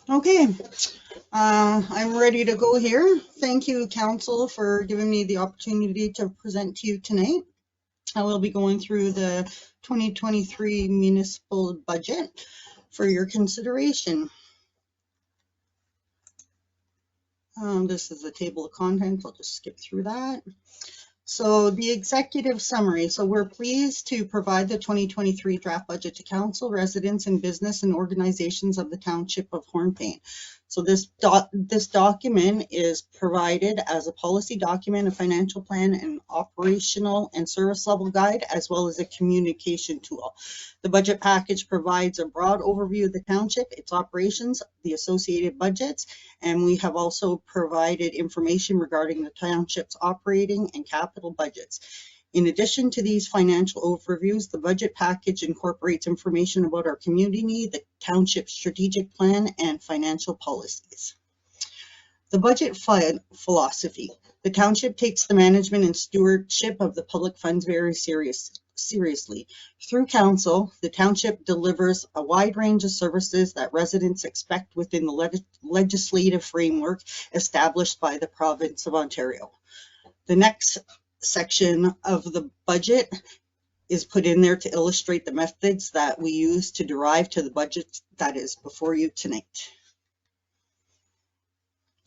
Okay, I'm ready to go here. Thank you, Council, for giving me the opportunity to present to you tonight. I will be going through the 2023 municipal budget for your consideration. This is the table of contents. I'll just skip through that. So the executive summary. So we're pleased to provide the 2023 draft budget to council, residents, and business and organizations of the Township of Hornepayne. So this document is provided as a policy document, a financial plan, an operational and service level guide, as well as a communication tool. The budget package provides a broad overview of the township, its operations, the associated budgets, and we have also provided information regarding the township's operating and capital budgets. In addition to these financial overviews, the budget package incorporates information about our community, the township strategic plan, and financial policies. The budget philosophy. The township takes the management and stewardship of the public funds very seriously. Through council, the township delivers a wide range of services that residents expect within the legislative framework established by the province of Ontario. The next section of the budget is put in there to illustrate the methods that we use to derive to the budget that is before you tonight.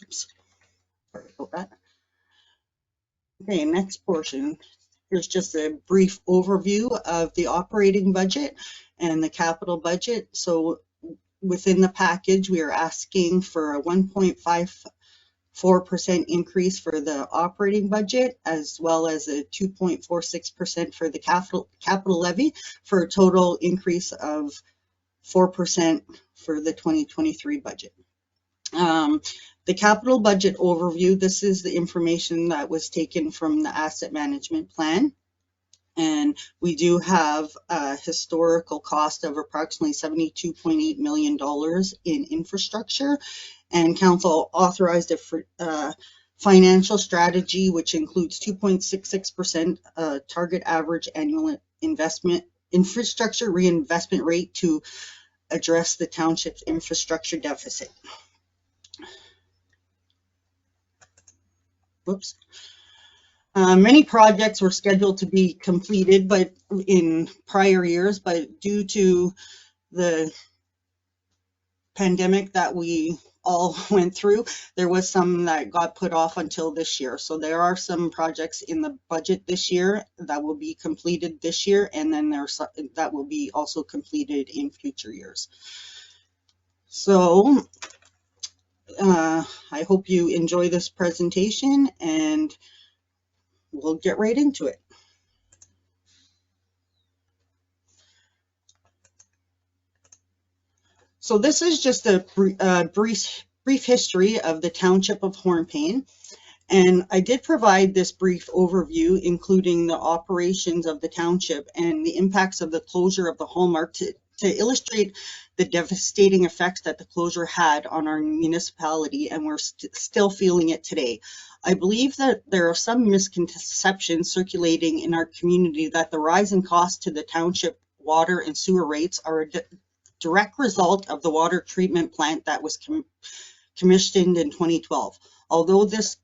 Oops. Sorry about that. Okay, next portion. Here's just a brief overview of the operating budget and the capital budget. So within the package, we are asking for a 1.54% increase for the operating budget, as well as a 2.46% for the capital levy, for a total increase of 4% for the 2023 budget. The capital budget overview, this is the information that was taken from the asset management plan. And we do have a historical cost of approximately $72.8 million in infrastructure. And council authorized a financial strategy, which includes 2.66% target average annual infrastructure reinvestment rate to address the township's infrastructure deficit. Whoops. Many projects were scheduled to be completed but in prior years, but due to the pandemic that we all went through, there was some that got put off until this year. So there are some projects in the budget this year that will be completed this year, and then there's that will be also completed in future years. So I hope you enjoy this presentation, and we'll get right into it. So this is just a brief history of the Township of Hornepayne. And I did provide this brief overview, including the operations of the township and the impacts of the closure of the Hallmark to illustrate the devastating effects that the closure had on our municipality, and we're still feeling it today. I believe that there are some misconceptions circulating in our community that the rise in cost to the township water and sewer rates are a direct result of the water treatment plant that was commissioned in 2012. Although this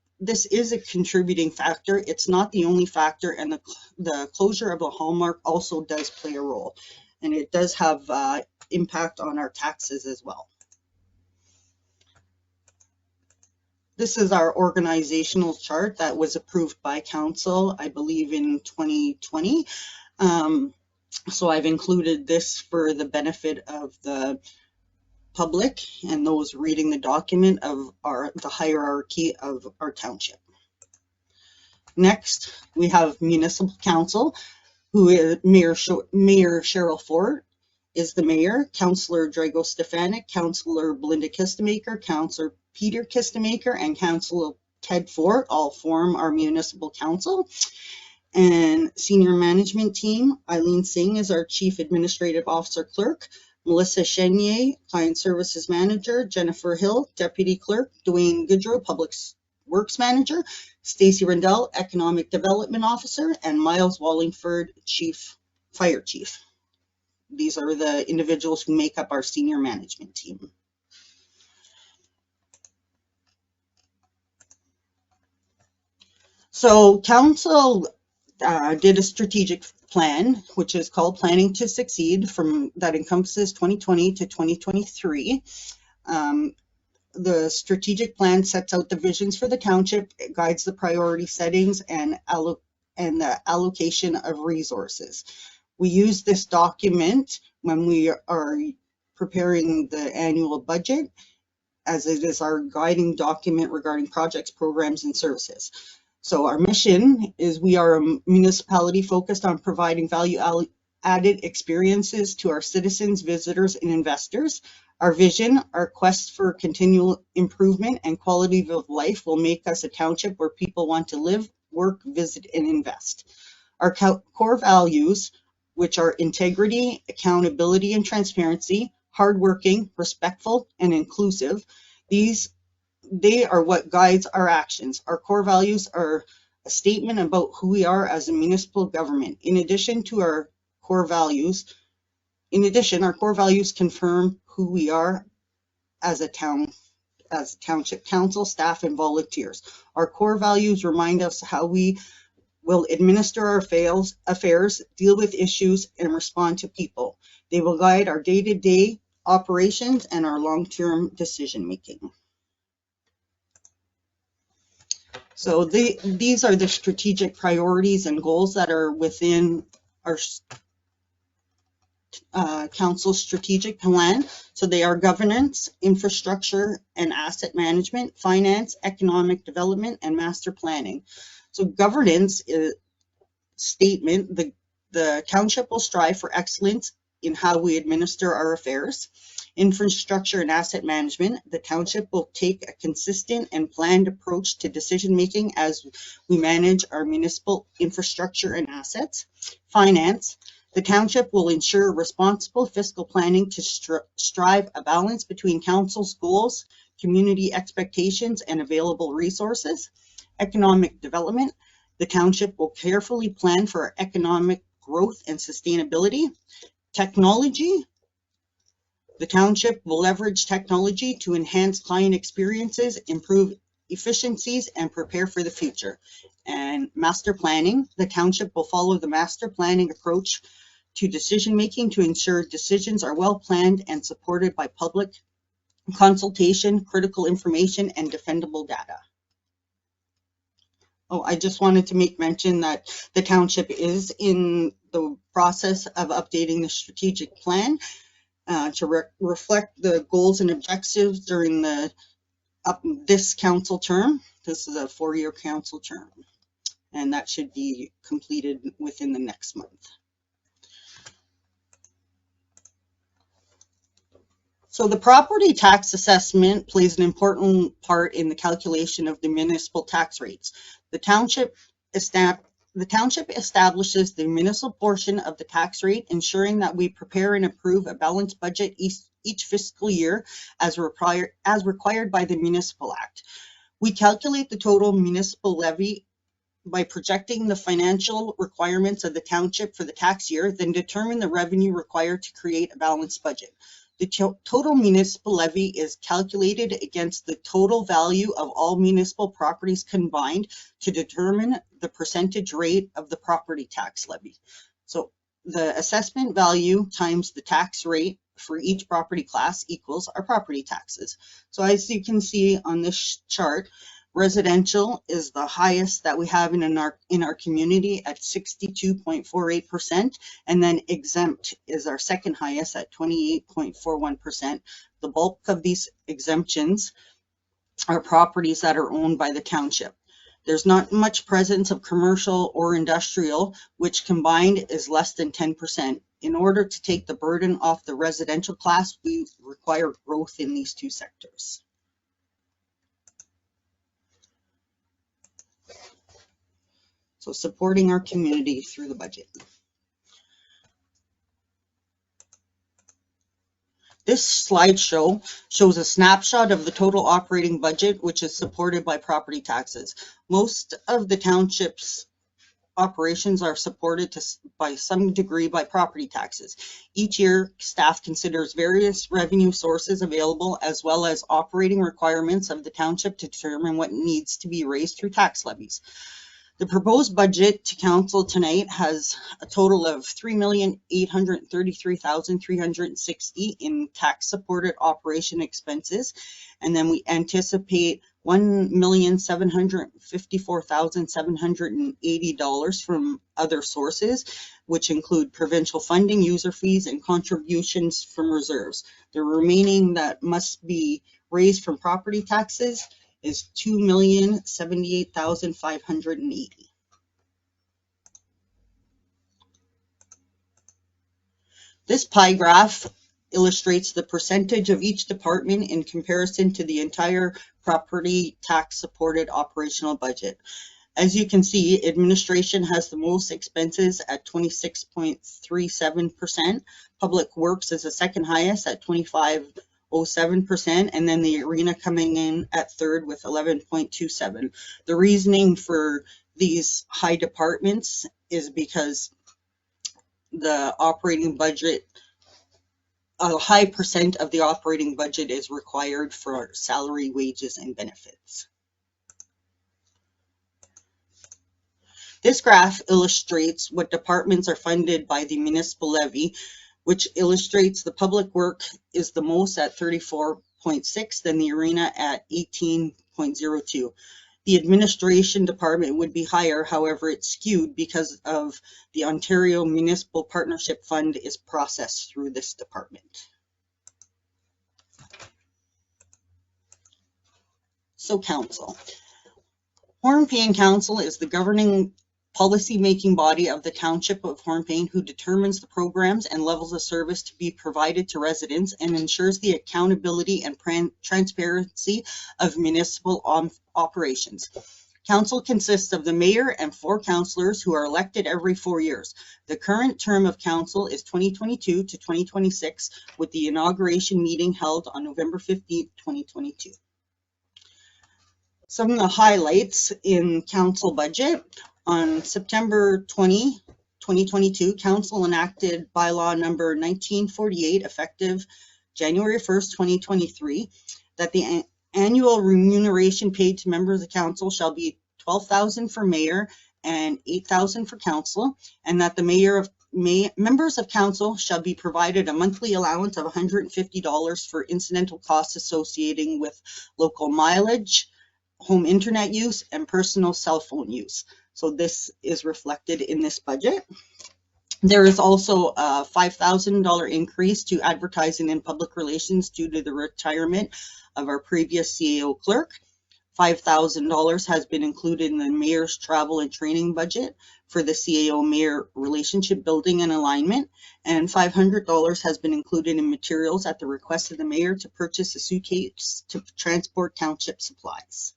is a contributing factor, it's not the only factor, and the closure of the Hallmark also does play a role, and it does have impact on our taxes as well. This is our organizational chart that was approved by council, I believe, in 2020. So I've included this for the benefit of the public and those reading the document of the hierarchy of our township. Next, we have Municipal Council, who is Mayor Cheryl Ford is the mayor, Councillor Drago Stefanik, Councillor Belinda Kistemaker, Councillor Peter Kistemaker, and Councillor Ted Ford all form our Municipal Council. And senior management team, Eileen Singh is our Chief Administrative Officer Clerk, Melissa Chenier, Client Services Manager, Jennifer Hill, Deputy Clerk, Dwayne Goodrow, Public Works Manager, Stacy Rendell, Economic Development Officer, and Miles Wallingford, Fire Chief. These are the individuals who make up our senior management team. So council did a strategic plan, which is called Planning to Succeed, that encompasses 2020 to 2023. The strategic plan sets out the visions for the township, it guides the priority settings and the allocation of resources. We use this document when we are preparing the annual budget, as it is our guiding document regarding projects, programs, and services. So our mission is we are a municipality focused on providing value-added experiences to our citizens, visitors, and investors. Our vision, our quest for continual improvement and quality of life will make us a township where people want to live, work, visit, and invest. Our core values, which are integrity, accountability, and transparency, hardworking, respectful, and inclusive, they are what guides our actions. Our core values are a statement about who we are as a municipal government. In addition, our core values confirm who we are as a township council, staff, and volunteers. Our core values remind us how we will administer our affairs, deal with issues, and respond to people. They will guide our day-to-day operations and our long-term decision-making. So these are the strategic priorities and goals that are within our council strategic plan. So they are governance, infrastructure and asset management, finance, economic development, and master planning. So governance statement, the township will strive for excellence in how we administer our affairs. Infrastructure and asset management, the township will take a consistent and planned approach to decision making as we manage our municipal infrastructure and assets. Finance, the township will ensure responsible fiscal planning to strive a balance between council's goals, community expectations, and available resources. Economic development, the township will carefully plan for economic growth and sustainability. Technology, the township will leverage technology to enhance client experiences, improve efficiencies, and prepare for the future. And master planning, the township will follow the master planning approach to decision making to ensure decisions are well planned and supported by public consultation, critical information, and defendable data. Oh, I just wanted to make mention that the township is in the process of updating the strategic plan to reflect the goals and objectives during this council term. This is a 4-year council term, and that should be completed within the next month. So the property tax assessment plays an important part in the calculation of the municipal tax rates. The township establishes the municipal portion of the tax rate, ensuring that we prepare and approve a balanced budget each fiscal year as required by the Municipal Act. We calculate the total municipal levy by projecting the financial requirements of the township for the tax year, then determine the revenue required to create a balanced budget. The total municipal levy is calculated against the total value of all municipal properties combined to determine the percentage rate of the property tax levy. So the assessment value times the tax rate for each property class equals our property taxes. So as you can see on this chart, residential is the highest that we have in our community at 62.48%, and then exempt is our second highest at 28.41%. The bulk of these exemptions are properties that are owned by the township. There's not much presence of commercial or industrial, which combined is less than 10%. In order to take the burden off the residential class, we require growth in these two sectors. So supporting our community through the budget. This slideshow shows a snapshot of the total operating budget, which is supported by property taxes. Most of the township's operations are supported by some degree by property taxes. Each year, staff considers various revenue sources available as well as operating requirements of the township to determine what needs to be raised through tax levies. The proposed budget to council tonight has a total of $3,833,360 in tax-supported operation expenses, and then we anticipate $1,754,780 from other sources, which include provincial funding, user fees, and contributions from reserves. The remaining that must be raised from property taxes is $2,078,580. This pie graph illustrates the percentage of each department in comparison to the entire property tax supported operational budget. As you can see, administration has the most expenses at 26.37%. Public Works is the second highest at 25.07%, and then the arena coming in at third with 11.27%. The reasoning for these high departments is because the operating budget, a high percent of the operating budget is required for salary, wages, and benefits. This graph illustrates what departments are funded by the municipal levy, which illustrates the public work is the most at 34.6, then the arena at 18.02. The administration department would be higher, however, it's skewed because of the Ontario Municipal Partnership Fund is processed through this department. So council. Hornepayne Council is the governing policy-making body of the Township of Hornepayne, who determines the programs and levels of service to be provided to residents and ensures the accountability and transparency of municipal operations. Council consists of the mayor and 4 councillors who are elected every 4 years. The current term of council is 2022 to 2026, with the inauguration meeting held on November 15th, 2022. Some of the highlights in council budget. On September 20, 2022, Council enacted bylaw number 1948, effective January 1st, 2023, that the annual remuneration paid to members of council shall be $12,000 for mayor and $8,000 for council, and that the members of council shall be provided a monthly allowance of $150 for incidental costs associating with local mileage, home internet use, and personal cell phone use. So this is reflected in this budget. There is also a $5,000 increase to advertising and public relations due to the retirement of our previous CAO clerk. $5,000 has been included in the mayor's travel and training budget for the CAO mayor relationship building and alignment, and $500 has been included in materials at the request of the mayor to purchase a suitcase to transport township supplies.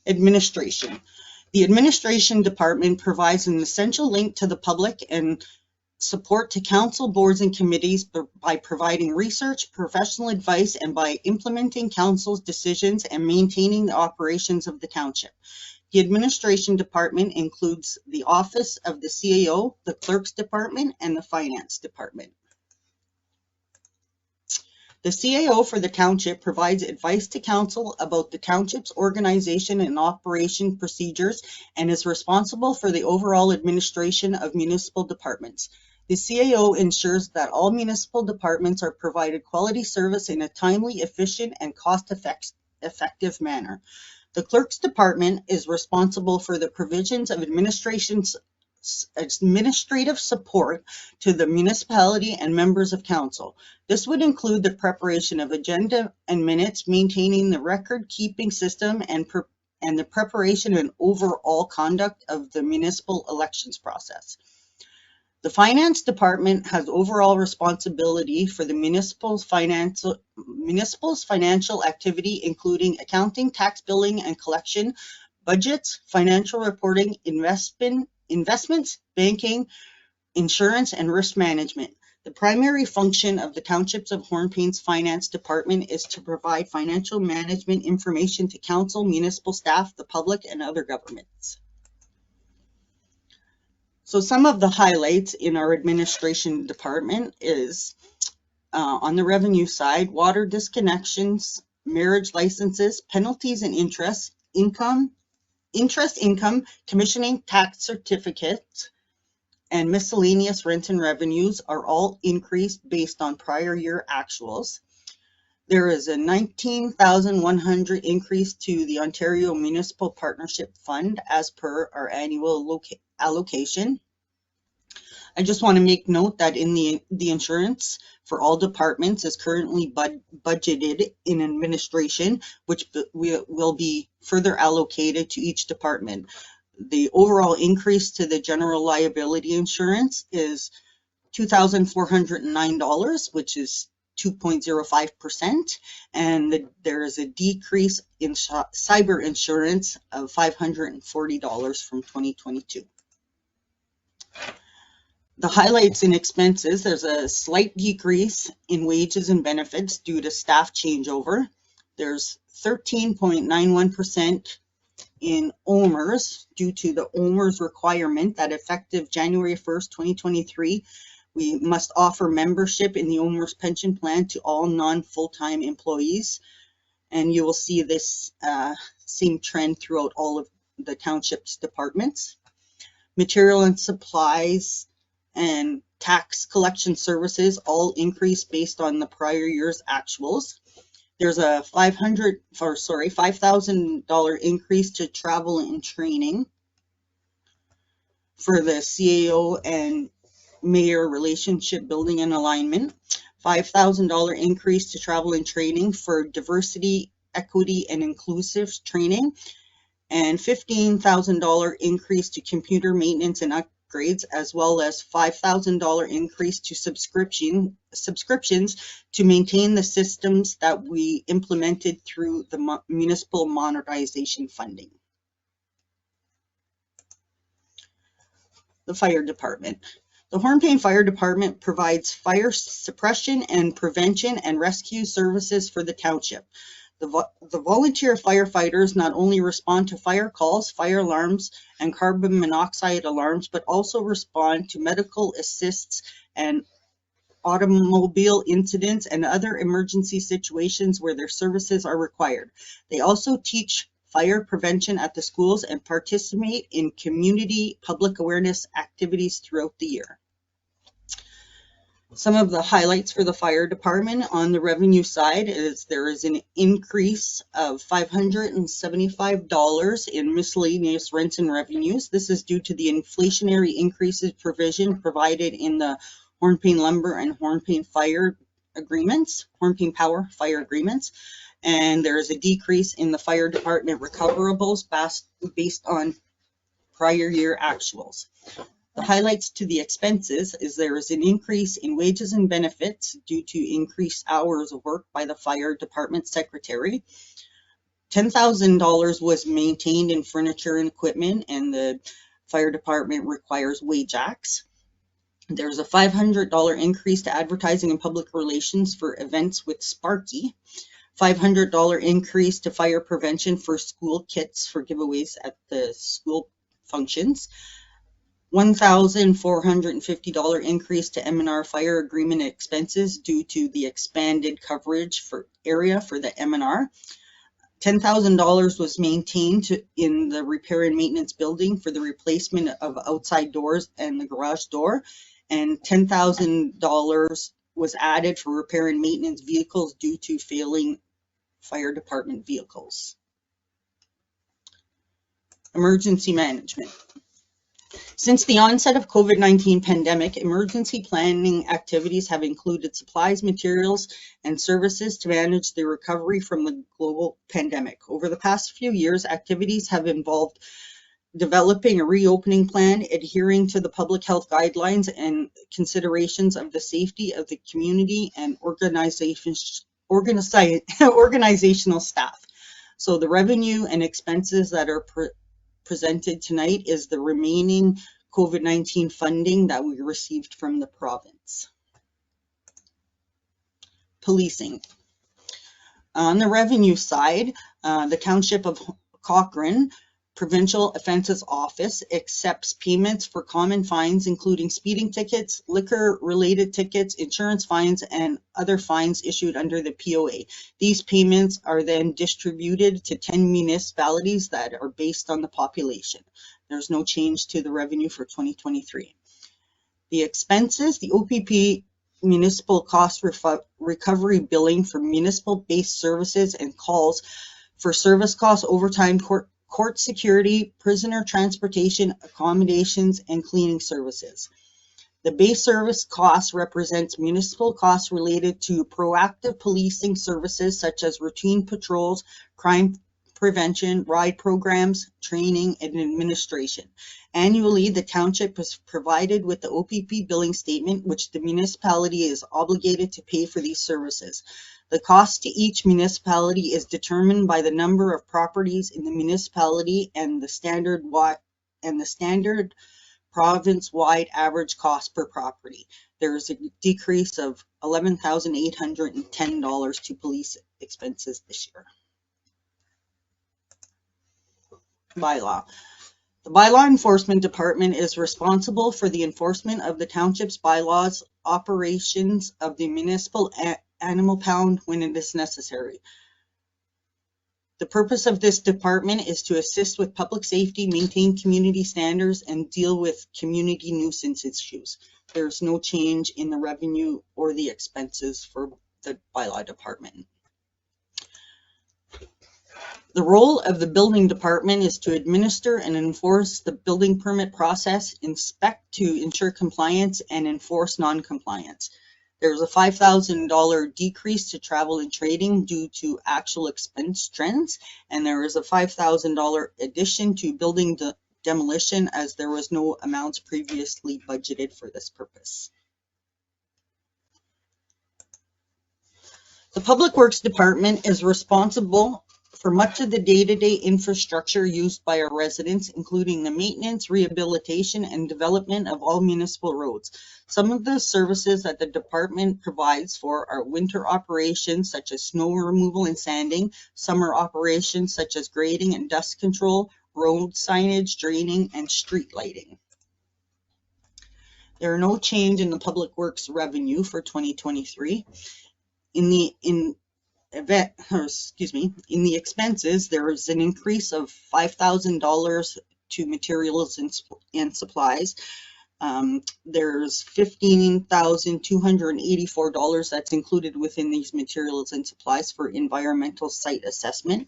Administration. The administration department provides an essential link to the public and support to council, boards, and committees by providing research, professional advice, and by implementing council's decisions and maintaining the operations of the township. The administration department includes the office of the CAO, the clerk's department, and the finance department. The CAO for the township provides advice to council about the township's organization and operation procedures and is responsible for the overall administration of municipal departments. The CAO ensures that all municipal departments are provided quality service in a timely, efficient, and cost-effective manner. The clerk's department is responsible for the provisions of administrative support to the municipality and members of council. This would include the preparation of agenda and minutes, maintaining the record-keeping system, and the preparation and overall conduct of the municipal elections process. The finance department has overall responsibility for the municipal's financial activity, including accounting, tax billing and collection, budgets, financial reporting, investments, banking, insurance, and risk management. The primary function of the Townships of Hornepayne's finance department is to provide financial management information to council, municipal staff, the public, and other governments. So some of the highlights in our administration department is on the revenue side, water disconnections, marriage licenses, penalties and interest, income, commissioning tax certificates, and miscellaneous rents and revenues are all increased based on prior year actuals. There is a $19,100 increase to the Ontario Municipal Partnership Fund as per our annual allocation. I just want to make note that in the insurance for all departments is currently budgeted in administration, which will be further allocated to each department. The overall increase to the general liability insurance is $2,409, which is 2.05%, and there is a decrease in cyber insurance of $540 from 2022. The highlights in expenses, there's a slight decrease in wages and benefits due to staff changeover. There's 13.91% in OMERS due to the OMERS requirement that effective January 1st, 2023, we must offer membership in the OMERS pension plan to all non-full-time employees. And you will see this same trend throughout all of the township's departments. Material and supplies and tax collection services all increase based on the prior year's actuals. There's a $5,000 increase to travel and training for the CAO and mayor relationship building and alignment. $5,000 increase to travel and training for diversity, equity, and inclusive training. And $15,000 increase to computer maintenance and upgrades, as well as $5,000 increase to subscriptions to maintain the systems that we implemented through the municipal modernization funding. The fire department. The Hornepayne Fire Department provides fire suppression and prevention and rescue services for the township. The volunteer firefighters not only respond to fire calls, fire alarms, and carbon monoxide alarms, but also respond to medical assists and automobile incidents and other emergency situations where their services are required. They also teach fire prevention at the schools and participate in community public awareness activities throughout the year. Some of the highlights for the fire department on the revenue side is there is an increase of $575 in miscellaneous rents and revenues. This is due to the inflationary increases provision provided in the Hornepayne Lumber and Hornepayne Fire agreements, Hornepayne Power Fire agreements. And there is a decrease in the fire department recoverables based on prior year actuals. The highlights to the expenses is there is an increase in wages and benefits due to increased hours of work by the fire department secretary. $10,000 was maintained in furniture and equipment, and the fire department requires wage acts. There's a $500 increase to advertising and public relations for events with Sparky. $500 increase to fire prevention for school kits for giveaways at the school functions. $1,450 increase to M&R fire agreement expenses due to the expanded coverage for area for the M&R. $10,000 was maintained in the repair and maintenance building for the replacement of outside doors and the garage door. And $10,000 was added for repair and maintenance vehicles due to failing fire department vehicles. Emergency management. Since the onset of COVID-19 pandemic, emergency planning activities have included supplies, materials, and services to manage the recovery from the global pandemic. Over the past few years, activities have involved developing a reopening plan, adhering to the public health guidelines and considerations of the safety of the community and organizational staff. So the revenue and expenses that are presented tonight is the remaining COVID-19 funding that we received from the province. Policing. On the revenue side, the Township of Cochrane Provincial Offences Office accepts payments for common fines, including speeding tickets, liquor-related tickets, insurance fines, and other fines issued under the POA. These payments are then distributed to 10 municipalities that are based on the population. There's no change to the revenue for 2023. The expenses, the OPP municipal cost recovery billing for municipal-based services and calls for service costs, overtime, court security, prisoner transportation, accommodations, and cleaning services. The base service cost represents municipal costs related to proactive policing services such as routine patrols, crime prevention, ride programs, training, and administration. Annually, the township is provided with the OPP billing statement, which the municipality is obligated to pay for these services. The cost to each municipality is determined by the number of properties in the municipality and the standard province-wide average cost per property. There is a decrease of $11,810 to police expenses this year. Bylaw. The Bylaw Enforcement Department is responsible for the enforcement of the township's bylaws, operations of the municipal animal pound when it is necessary. The purpose of this department is to assist with public safety, maintain community standards, and deal with community nuisance issues. There's no change in the revenue or the expenses for the bylaw department. The role of the building department is to administer and enforce the building permit process, inspect to ensure compliance, and enforce non-compliance. There's a $5,000 decrease to travel and trading due to actual expense trends, and there is a $5,000 addition to building demolition as there was no amounts previously budgeted for this purpose. The Public Works Department is responsible for much of the day-to-day infrastructure used by our residents, including the maintenance, rehabilitation, and development of all municipal roads. Some of the services that the department provides for are winter operations such as snow removal and sanding, summer operations such as grading and dust control, road signage, draining, and street lighting. There are no change in the Public Works revenue for 2023. In the expenses, there is an increase of $5,000 to materials and supplies. There's $15,284 that's included within these materials and supplies for environmental site assessment.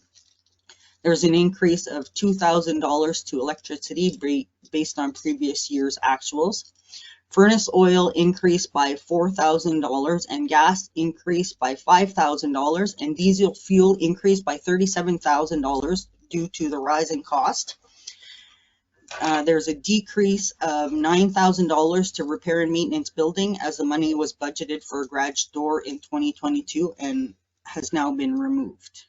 There's an increase of $2,000 to electricity based on previous year's actuals. Furnace oil increased by $4,000 and gas increased by $5,000 and diesel fuel increased by $37,000 due to the rising cost. There's a decrease of $9,000 to repair and maintenance building as the money was budgeted for a garage door in 2022 and has now been removed.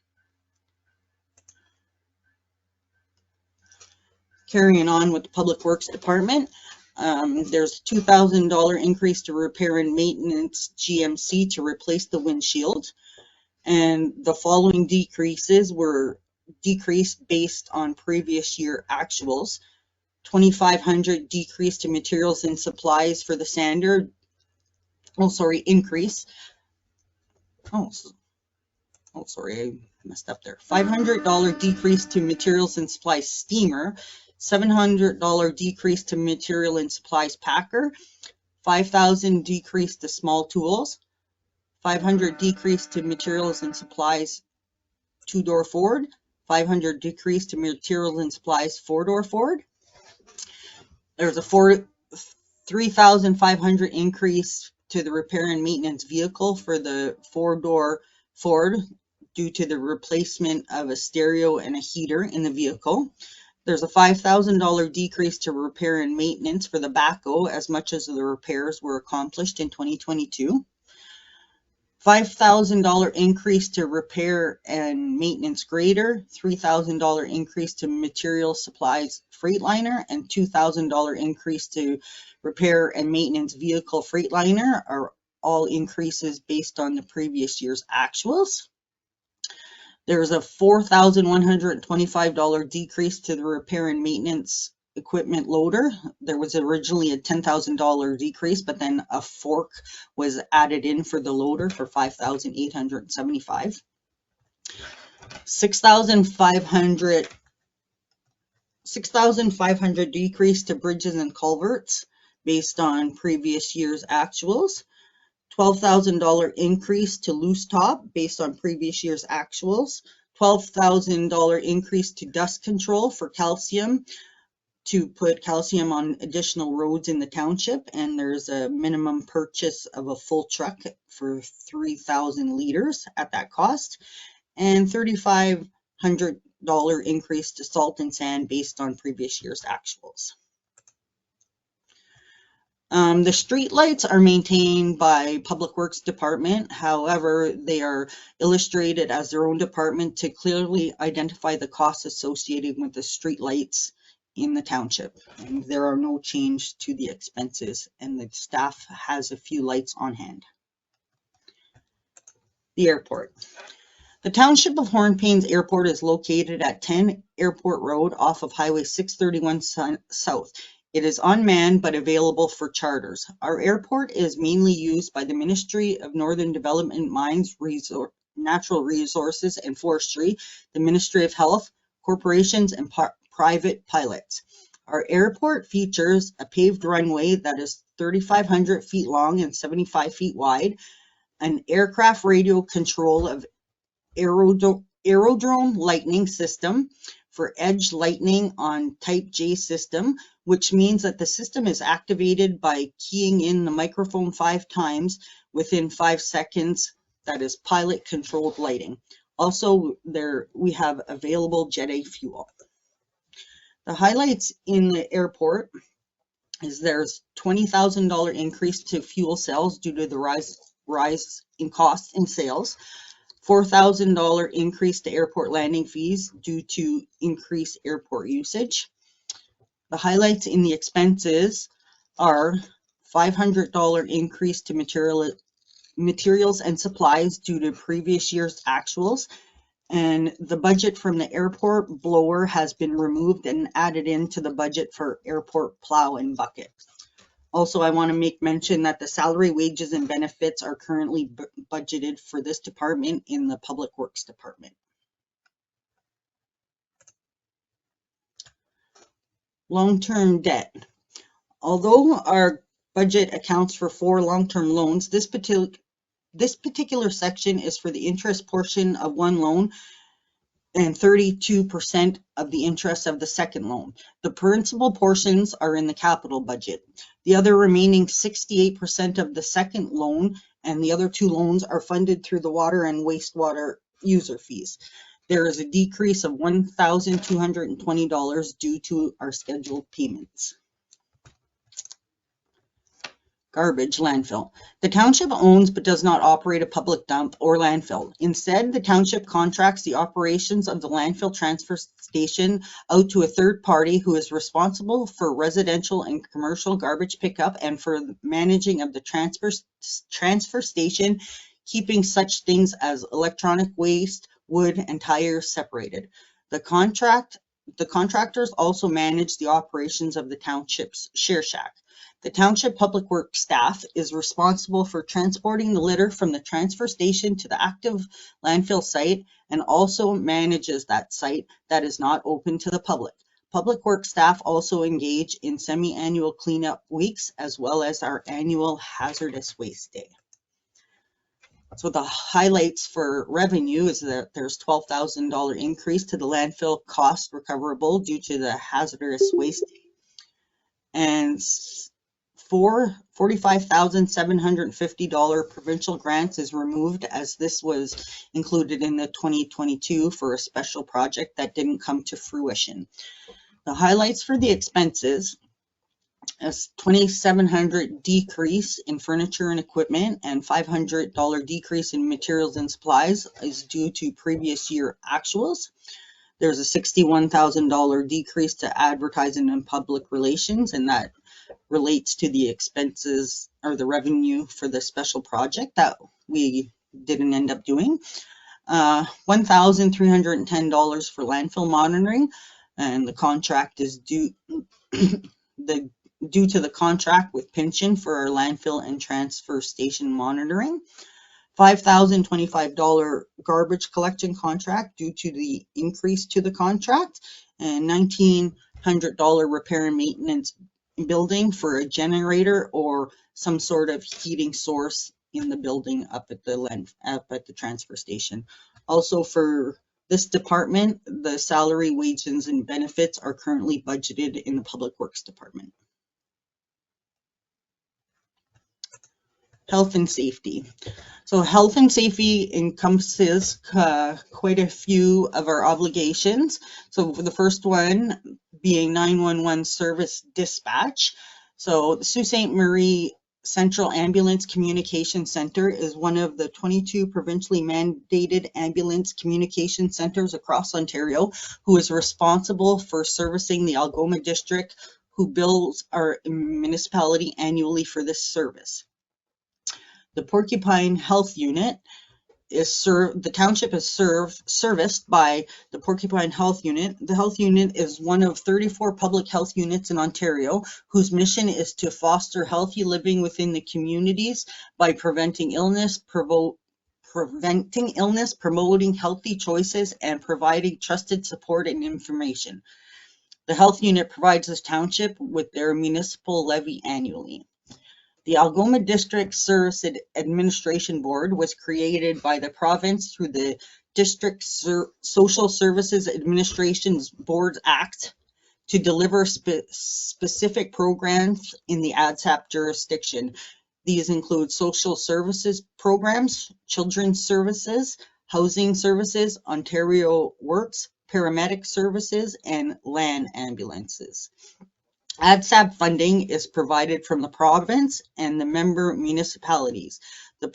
Carrying on with the Public Works Department. There's a $2,000 increase to repair and maintenance GMC to replace the windshield. And the following decreases were decreased based on previous year actuals. $2,500 decrease to materials and supplies for the sander. Increase. I messed up there. $500 decrease to materials and supplies steamer. $700 decrease to material and supplies packer, $5,000 decrease to small tools, $500 decrease to materials and supplies two-door Ford, $500 decrease to materials and supplies four-door Ford. There's a $3,500 increase to the repair and maintenance vehicle for the four-door Ford due to the replacement of a stereo and a heater in the vehicle. There's a $5,000 decrease to repair and maintenance for the backhoe as much as the repairs were accomplished in 2022. $5,000 increase to repair and maintenance grader, $3,000 increase to material supplies Freightliner, and $2,000 increase to repair and maintenance vehicle Freightliner are all increases based on the previous year's actuals. There's a $4,125 decrease to the repair and maintenance equipment loader. There was originally a $10,000 decrease, but then a fork was added in for the loader for $5,875. $6,500 decrease to bridges and culverts based on previous year's actuals. $12,000 increase to loose top based on previous year's actuals. $12,000 increase to dust control for calcium, to put calcium on additional roads in the township, and there's a minimum purchase of a full truck for 3,000 liters at that cost, and $3,500 increase to salt and sand based on previous year's actuals. The street lights are maintained by Public Works Department. However, they are illustrated as their own department to clearly identify the costs associated with the street lights in the township. And there are no change to the expenses, and the staff has a few lights on hand. The airport. The Township of Hornepayne's airport is located at 10 Airport Road off of Highway 631 South. It is unmanned but available for charters. Our airport is mainly used by the Ministry of Northern Development, Mines, Natural Resources and Forestry, the Ministry of Health, corporations and private pilots. Our airport features a paved runway that is 3,500 feet long and 75 feet wide, an aircraft radio control of aerodrome lightning system for edge lightning on Type J system, which means that the system is activated by keying in the microphone 5 times within 5 seconds. That is pilot controlled lighting. Also, we have available Jet A fuel. The highlights in the airport is there's $20,000 increase to fuel sales due to the rise in costs in sales. $4,000 increase to airport landing fees due to increased airport usage. The highlights in the expenses are $500 increase to materials and supplies due to previous year's actuals, and the budget from the airport blower has been removed and added into the budget for airport plow and bucket. Also, I want to make mention that the salary, wages, and benefits are currently budgeted for this department in the Public Works Department. Long-term debt. Although our budget accounts for 4 long-term loans, this particular section is for the interest portion of one loan and 32% of the interest of the second loan. The principal portions are in the capital budget. The other remaining 68% of the second loan and the other 2 loans are funded through the water and wastewater user fees. There is a decrease of $1,220 due to our scheduled payments. Garbage landfill. The township owns but does not operate a public dump or landfill. Instead, the township contracts the operations of the landfill transfer station out to a third party who is responsible for residential and commercial garbage pickup and for managing of the transfer station, keeping such things as electronic waste, wood, and tires separated. The contractors also manage the operations of the township's share shack. The township public works staff is responsible for transporting the litter from the transfer station to the active landfill site and also manages that site that is not open to the public. Public works staff also engage in semi-annual cleanup weeks as well as our annual hazardous waste day. So the highlights for revenue is that there's $12,000 increase to the landfill cost recoverable due to the hazardous waste day, and $45,750 provincial grants is removed as this was included in the 2022 for a special project that didn't come to fruition. The highlights for the expenses is $2,700 decrease in furniture and equipment and $500 decrease in materials and supplies is due to previous year actuals. There's a $61,000 decrease to advertising and public relations, and that relates to the expenses or the revenue for the special project that we didn't end up doing. $1,310 for landfill monitoring, and the contract is due due to the contract with Pension for our landfill and transfer station monitoring. $5,025 garbage collection contract due to the increase to the contract, and $1,900 repair and maintenance building for a generator or some sort of heating source in the building up at the transfer station. Also, for this department, the salary, wages, and benefits are currently budgeted in the Public Works Department. Health and safety. So health and safety encompasses quite a few of our obligations. So for the first one being 911 service dispatch. So the Sault Ste. Marie Central Ambulance Communication Center is one of the 22 provincially mandated ambulance communication centers across Ontario, who is responsible for servicing the Algoma district, who bills our municipality annually for this service. The Porcupine Health Unit is the township is serviced by the Porcupine Health Unit. The health unit is one of 34 public health units in Ontario, whose mission is to foster healthy living within the communities by preventing illness, promoting healthy choices, and providing trusted support and information. The health unit provides the township with their municipal levy annually. The Algoma District Service Administration Board was created by the province through the District Social Services Administration's Board Act to deliver specific programs in the ADSAP jurisdiction. These include social services programs, children's services, housing services, Ontario Works, paramedic services, and land ambulances. ADSAP funding is provided from the province and the member municipalities. The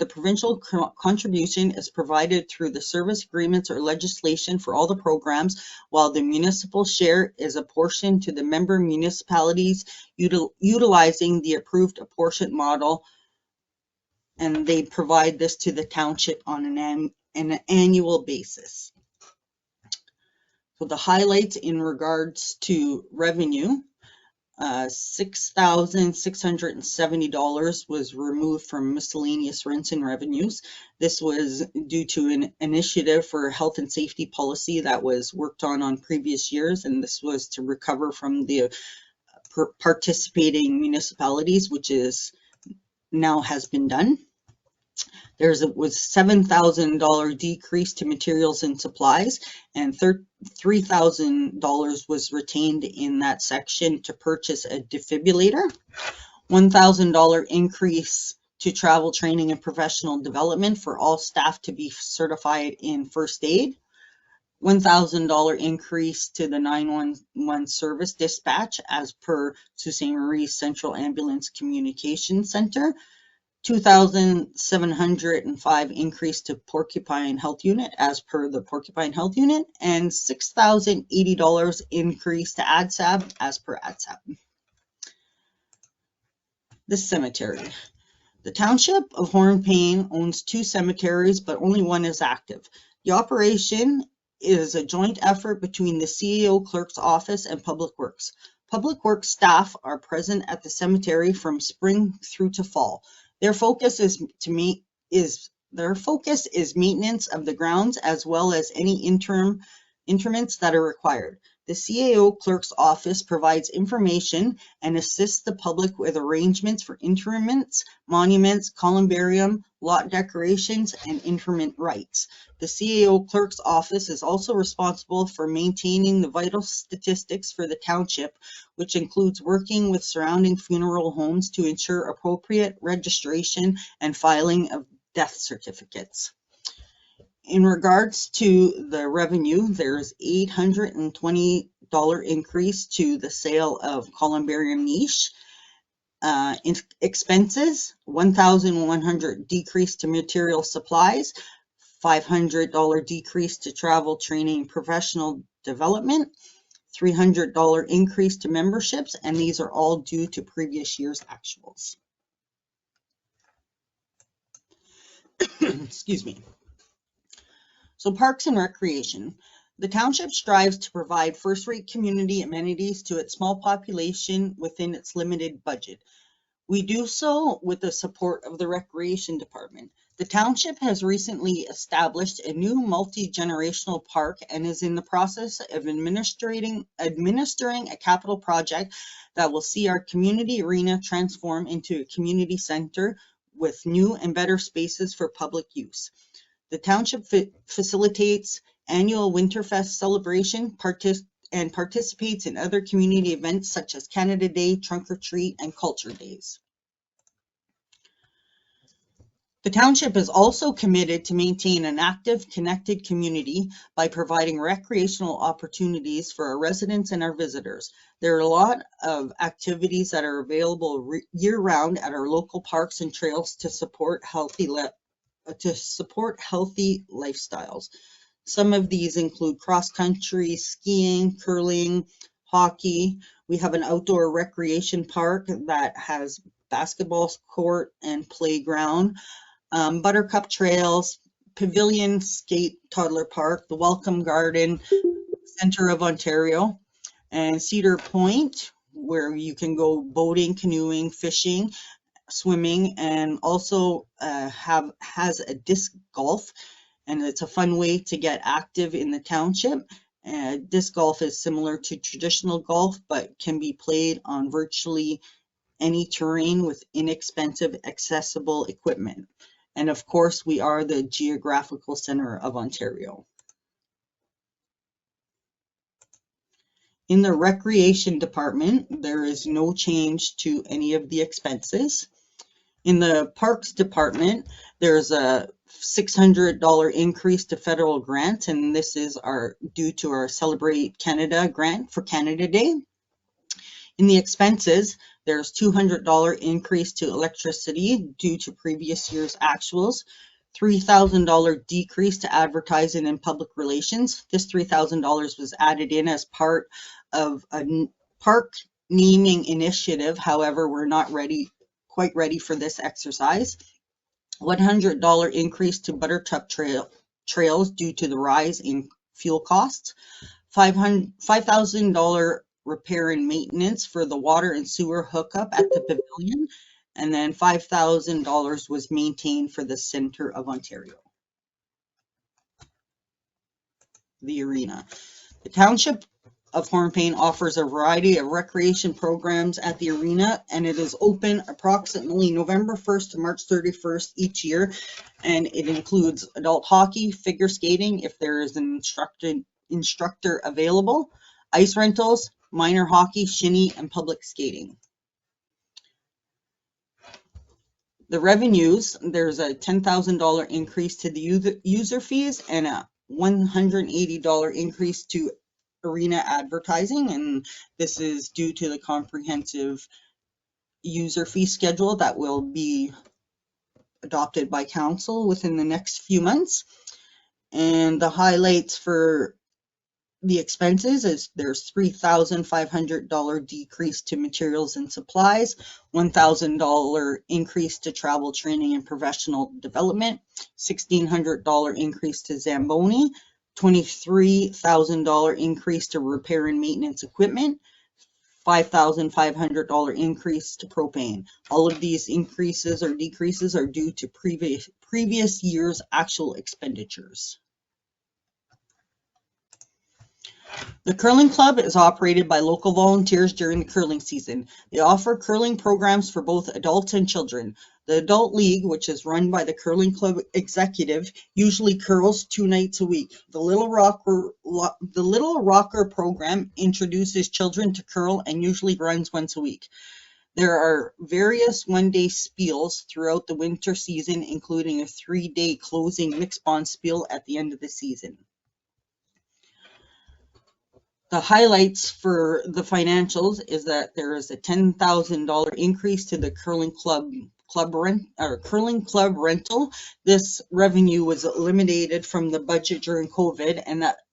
provincial contribution is provided through the service agreements or legislation for all the programs, while the municipal share is apportioned to the member municipalities utilizing the approved apportionment model, and they provide this to the township on an annual basis. So the highlights in regards to revenue, $6,670 was removed from miscellaneous rents and revenues. This was due to an initiative for health and safety policy that was worked on previous years, and this was to recover from the participating municipalities, which is now has been done. There was $7,000 decrease to materials and supplies, and $3,000 was retained in that section to purchase a defibrillator. $1,000 increase to travel training and professional development for all staff to be certified in first aid. $1,000 increase to the 911 service dispatch as per Sault Ste. Marie Central Ambulance Communication Center. $2,705 increase to Porcupine Health Unit as per the Porcupine Health Unit, and $6,080 increase to ADSAP as per ADSAP. The cemetery. The Township of Hornepayne owns 2 cemeteries, but only one is active. The operation is a joint effort between the CAO Clerk's Office and Public Works. Public Works staff are present at the cemetery from spring through to fall. Their focus is maintenance of the grounds as well as any interments that are required. The CAO Clerk's Office provides information and assists the public with arrangements for interments, monuments, columbarium, lot decorations, and interment rites. The CAO Clerk's Office is also responsible for maintaining the vital statistics for the township, which includes working with surrounding funeral homes to ensure appropriate registration and filing of death certificates. In regards to the revenue, there's $820 increase to the sale of columbarium niche. Expenses, $1,100 decrease to material supplies, $500 decrease to travel training and professional development, $300 increase to memberships, and these are all due to previous year's actuals. Excuse me. So parks and recreation. The township strives to provide first-rate community amenities to its small population within its limited budget. We do so with the support of the Recreation Department. The township has recently established a new multi-generational park and is in the process of administering a capital project that will see our community arena transform into a community center with new and better spaces for public use. The township facilitates annual Winterfest celebration and participates in other community events such as Canada Day, Trunk or Treat, and Culture Days. The township is also committed to maintain an active, connected community by providing recreational opportunities for our residents and our visitors. There are a lot of activities that are available year-round at our local parks and trails to support healthy lifestyles. Some of these include cross-country, skiing, curling, hockey. We have an outdoor recreation park that has basketball court and playground, Buttercup Trails, Pavilion Skate Toddler Park, the Welcome Garden, Center of Ontario, and Cedar Point, where you can go boating, canoeing, fishing, swimming, and also has a disc golf, and it's a fun way to get active in the township. Disc golf is similar to traditional golf, but can be played on virtually any terrain with inexpensive, accessible equipment. And of course, we are the geographical center of Ontario. In the Recreation Department, there is no change to any of the expenses. In the Parks Department, there's a $600 increase to federal grant, and this is due to our Celebrate Canada grant for Canada Day. In the expenses, there's $200 increase to electricity due to previous year's actuals, $3,000 decrease to advertising and public relations. This $3,000 was added in as part of a park naming initiative. However, we're not quite ready for this exercise. $100 increase to Buttercup Trails due to the rise in fuel costs. $5,000 repair and maintenance for the water and sewer hookup at the pavilion, and then $5,000 was maintained for the Center of Ontario. The arena. The Township of Hornepayne offers a variety of recreation programs at the arena, and it is open approximately November 1st to March 31st each year, and it includes adult hockey, figure skating if there is an instructor available, ice rentals, minor hockey, shinny, and public skating. The revenues, there's a $10,000 increase to the user fees and a $180 increase to arena advertising, and this is due to the comprehensive user fee schedule that will be adopted by council within the next few months. And the highlights for the expenses is there's $3,500 decrease to materials and supplies, $1,000 increase to travel, training, and professional development, $1,600 increase to Zamboni, $23,000 increase to repair and maintenance equipment, $5,500 increase to propane. All of these increases or decreases are due to previous year's actual expenditures. The curling club is operated by local volunteers during the curling season. They offer curling programs for both adults and children. The adult league, which is run by the curling club executive, usually curls 2 nights a week. The Little Rocker program introduces children to curl and usually runs once a week. There are various one-day spiels throughout the winter season, including a 3-day closing mixed bond spiel at the end of the season. The highlights for the financials is that there is a $10,000 increase to the curling club rental. This revenue was eliminated from the budget during COVID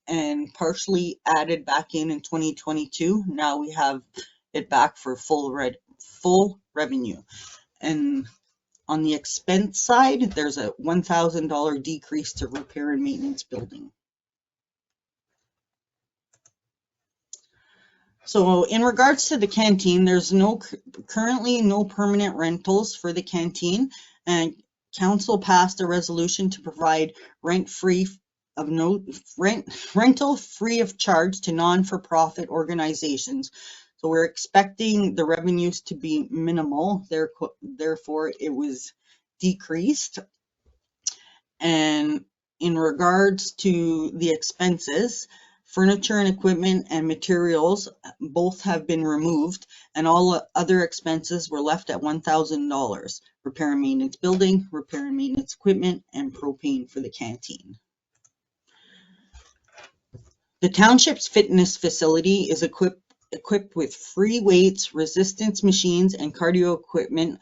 and partially added back in 2022. Now we have it back for full revenue. And On the expense side, there's a $1,000 decrease to repair and maintenance building. So in regards to the canteen, there's currently no permanent rentals for the canteen, and council passed a resolution to provide rental free of charge to non-for-profit organizations. So we're expecting the revenues to be minimal, therefore it was decreased. And in regards to the expenses, furniture and equipment and materials both have been removed, and all other expenses were left at $1,000. Repair and maintenance building, repair and maintenance equipment, and propane for the canteen. The township's fitness facility is equipped with free weights, resistance machines, and cardio equipment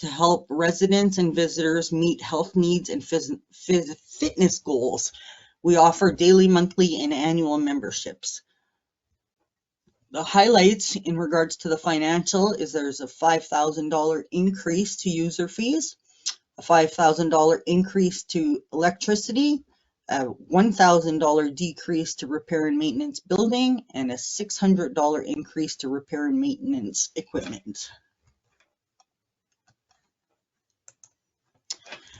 to help residents and visitors meet health needs and fitness goals. We offer daily, monthly, and annual memberships. The highlights in regards to the financial is there's a $5,000 increase to user fees, a $5,000 increase to electricity, a $1,000 decrease to repair and maintenance building, and a $600 increase to repair and maintenance equipment.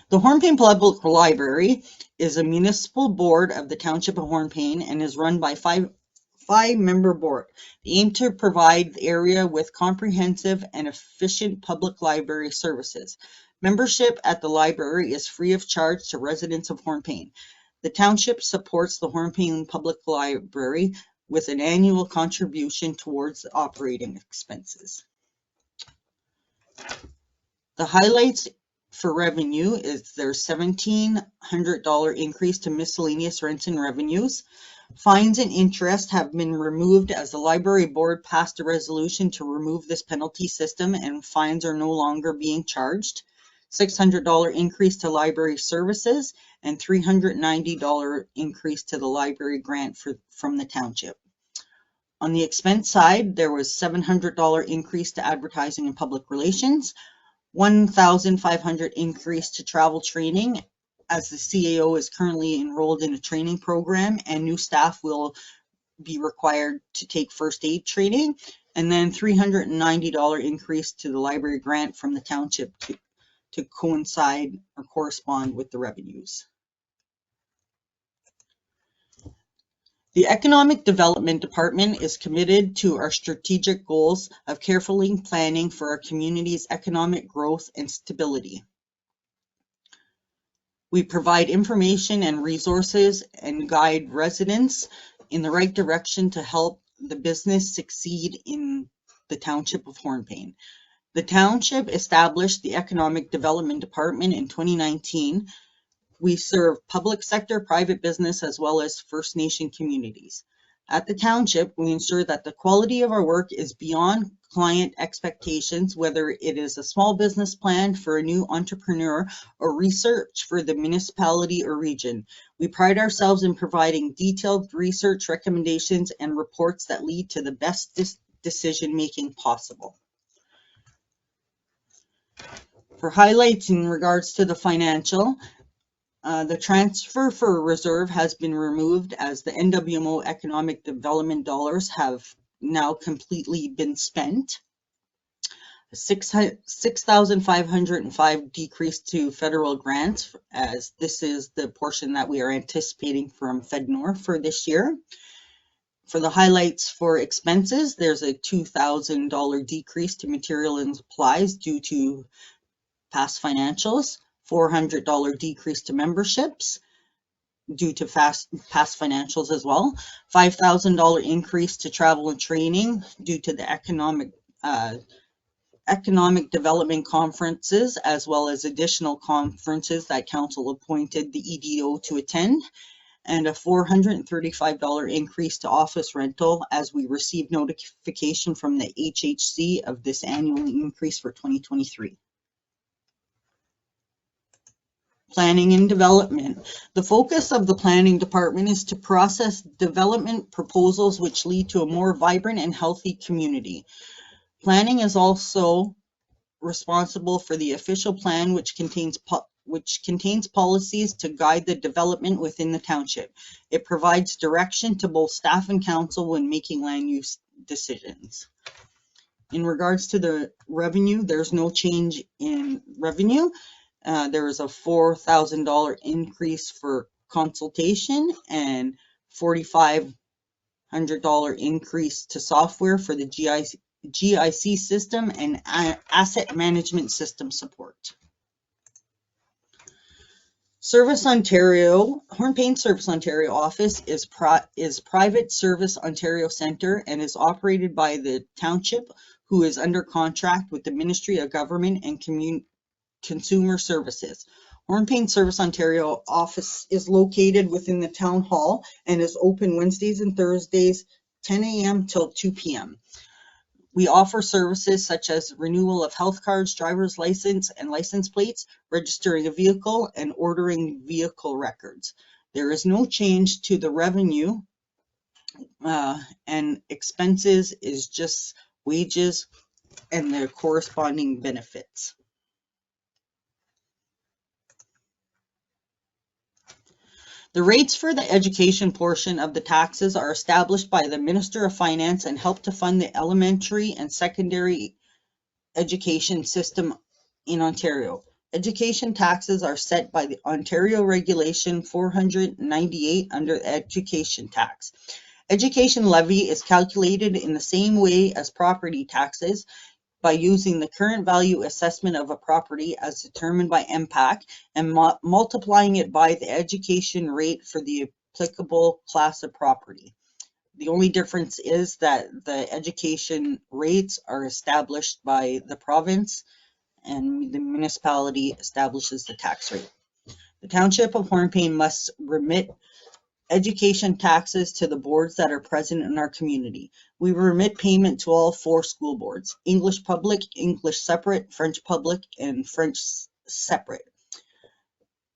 The Hornepayne Public Library is a municipal board of the Township of Hornepayne and is run by five-member board. They aim to provide the area with comprehensive and efficient public library services. Membership at the library is free of charge to residents of Hornepayne. The township supports the Hornepayne Public Library with an annual contribution towards the operating expenses. The highlights for revenue is there's $1,700 increase to miscellaneous rents and revenues. Fines and interest have been removed as the library board passed a resolution to remove this penalty system, and fines are no longer being charged. $600 increase to library services and $390 increase to the library grant from the township. On the expense side, there was $700 increase to advertising and public relations, $1,500 increase to travel training, as the CAO is currently enrolled in a training program and new staff will be required to take first aid training, and then $390 increase to the library grant from the township to coincide or correspond with the revenues. The Economic Development Department is committed to our strategic goals of carefully planning for our community's economic growth and stability. We provide information and resources and guide residents in the right direction to help the business succeed in the Township of Hornepayne. The township established the Economic Development Department in 2019. We serve public sector, private business, as well as First Nation communities. At the township, we ensure that the quality of our work is beyond client expectations, whether it is a small business plan for a new entrepreneur or research for the municipality or region. We pride ourselves in providing detailed research recommendations and reports that lead to the best decision-making possible. For highlights in regards to the financial, the transfer for reserve has been removed as the NWMO economic development dollars have now completely been spent. $6,505 decrease to federal grants, as this is the portion that we are anticipating from FedNor for this year. For the highlights for expenses, there's a $2,000 decrease to material and supplies due to past financials. $400 decrease to memberships due to past financials as well. $5,000 increase to travel and training due to the economic development conferences, as well as additional conferences that council appointed the EDO to attend. And a $435 increase to office rental as we received notification from the HHC of this annual increase for 2023. Planning and development. The focus of the planning department is to process development proposals which lead to a more vibrant and healthy community. Planning is also responsible for the official plan, which contains policies to guide the development within the township. It provides direction to both staff and council when making land use decisions. In regards to the revenue, there's no change in revenue. There is a $4,000 increase for consultation and $4,500 increase to software for the GIC system and asset management system support. Service Ontario, Hornepayne Service Ontario office is Private Service Ontario Centre and is operated by the township, who is under contract with the Ministry of Government and Consumer Services. Hornepayne Service Ontario office is located within the town hall and is open Wednesdays and Thursdays, 10 a.m. till 2 p.m. We offer services such as renewal of health cards, driver's license and license plates, registering a vehicle, and ordering vehicle records. There is no change to the revenue, and expenses is just wages and their corresponding benefits. The rates for the education portion of the taxes are established by the Minister of Finance and help to fund the elementary and secondary education system in Ontario. Education taxes are set by the Ontario Regulation 498 under the education tax. Education levy is calculated in the same way as property taxes by using the current value assessment of a property as determined by MPAC and multiplying it by the education rate for the applicable class of property. The only difference is that the education rates are established by the province and the municipality establishes the tax rate. The Township of Hornepayne must remit education taxes to the boards that are present in our community. We remit payment to all 4 school boards: English Public, English Separate, French Public, and French Separate.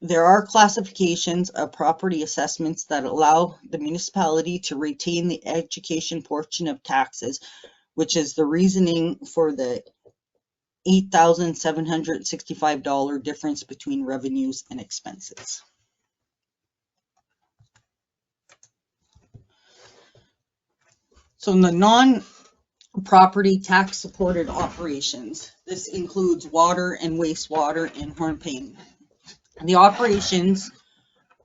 There are classifications of property assessments that allow the municipality to retain the education portion of taxes, which is the reasoning for the $8,765 difference between revenues and expenses. So in the non-property tax supported operations, this includes water and wastewater in Hornepayne. The operations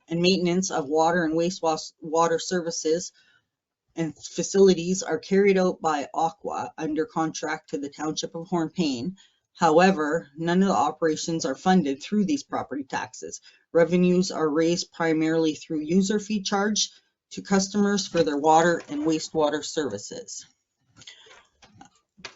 and maintenance of water and wastewater services and facilities are carried out by OCWA under contract to the Township of Hornepayne. However, none of the operations are funded through these property taxes. Revenues are raised primarily through user fee charge to customers for their water and wastewater services.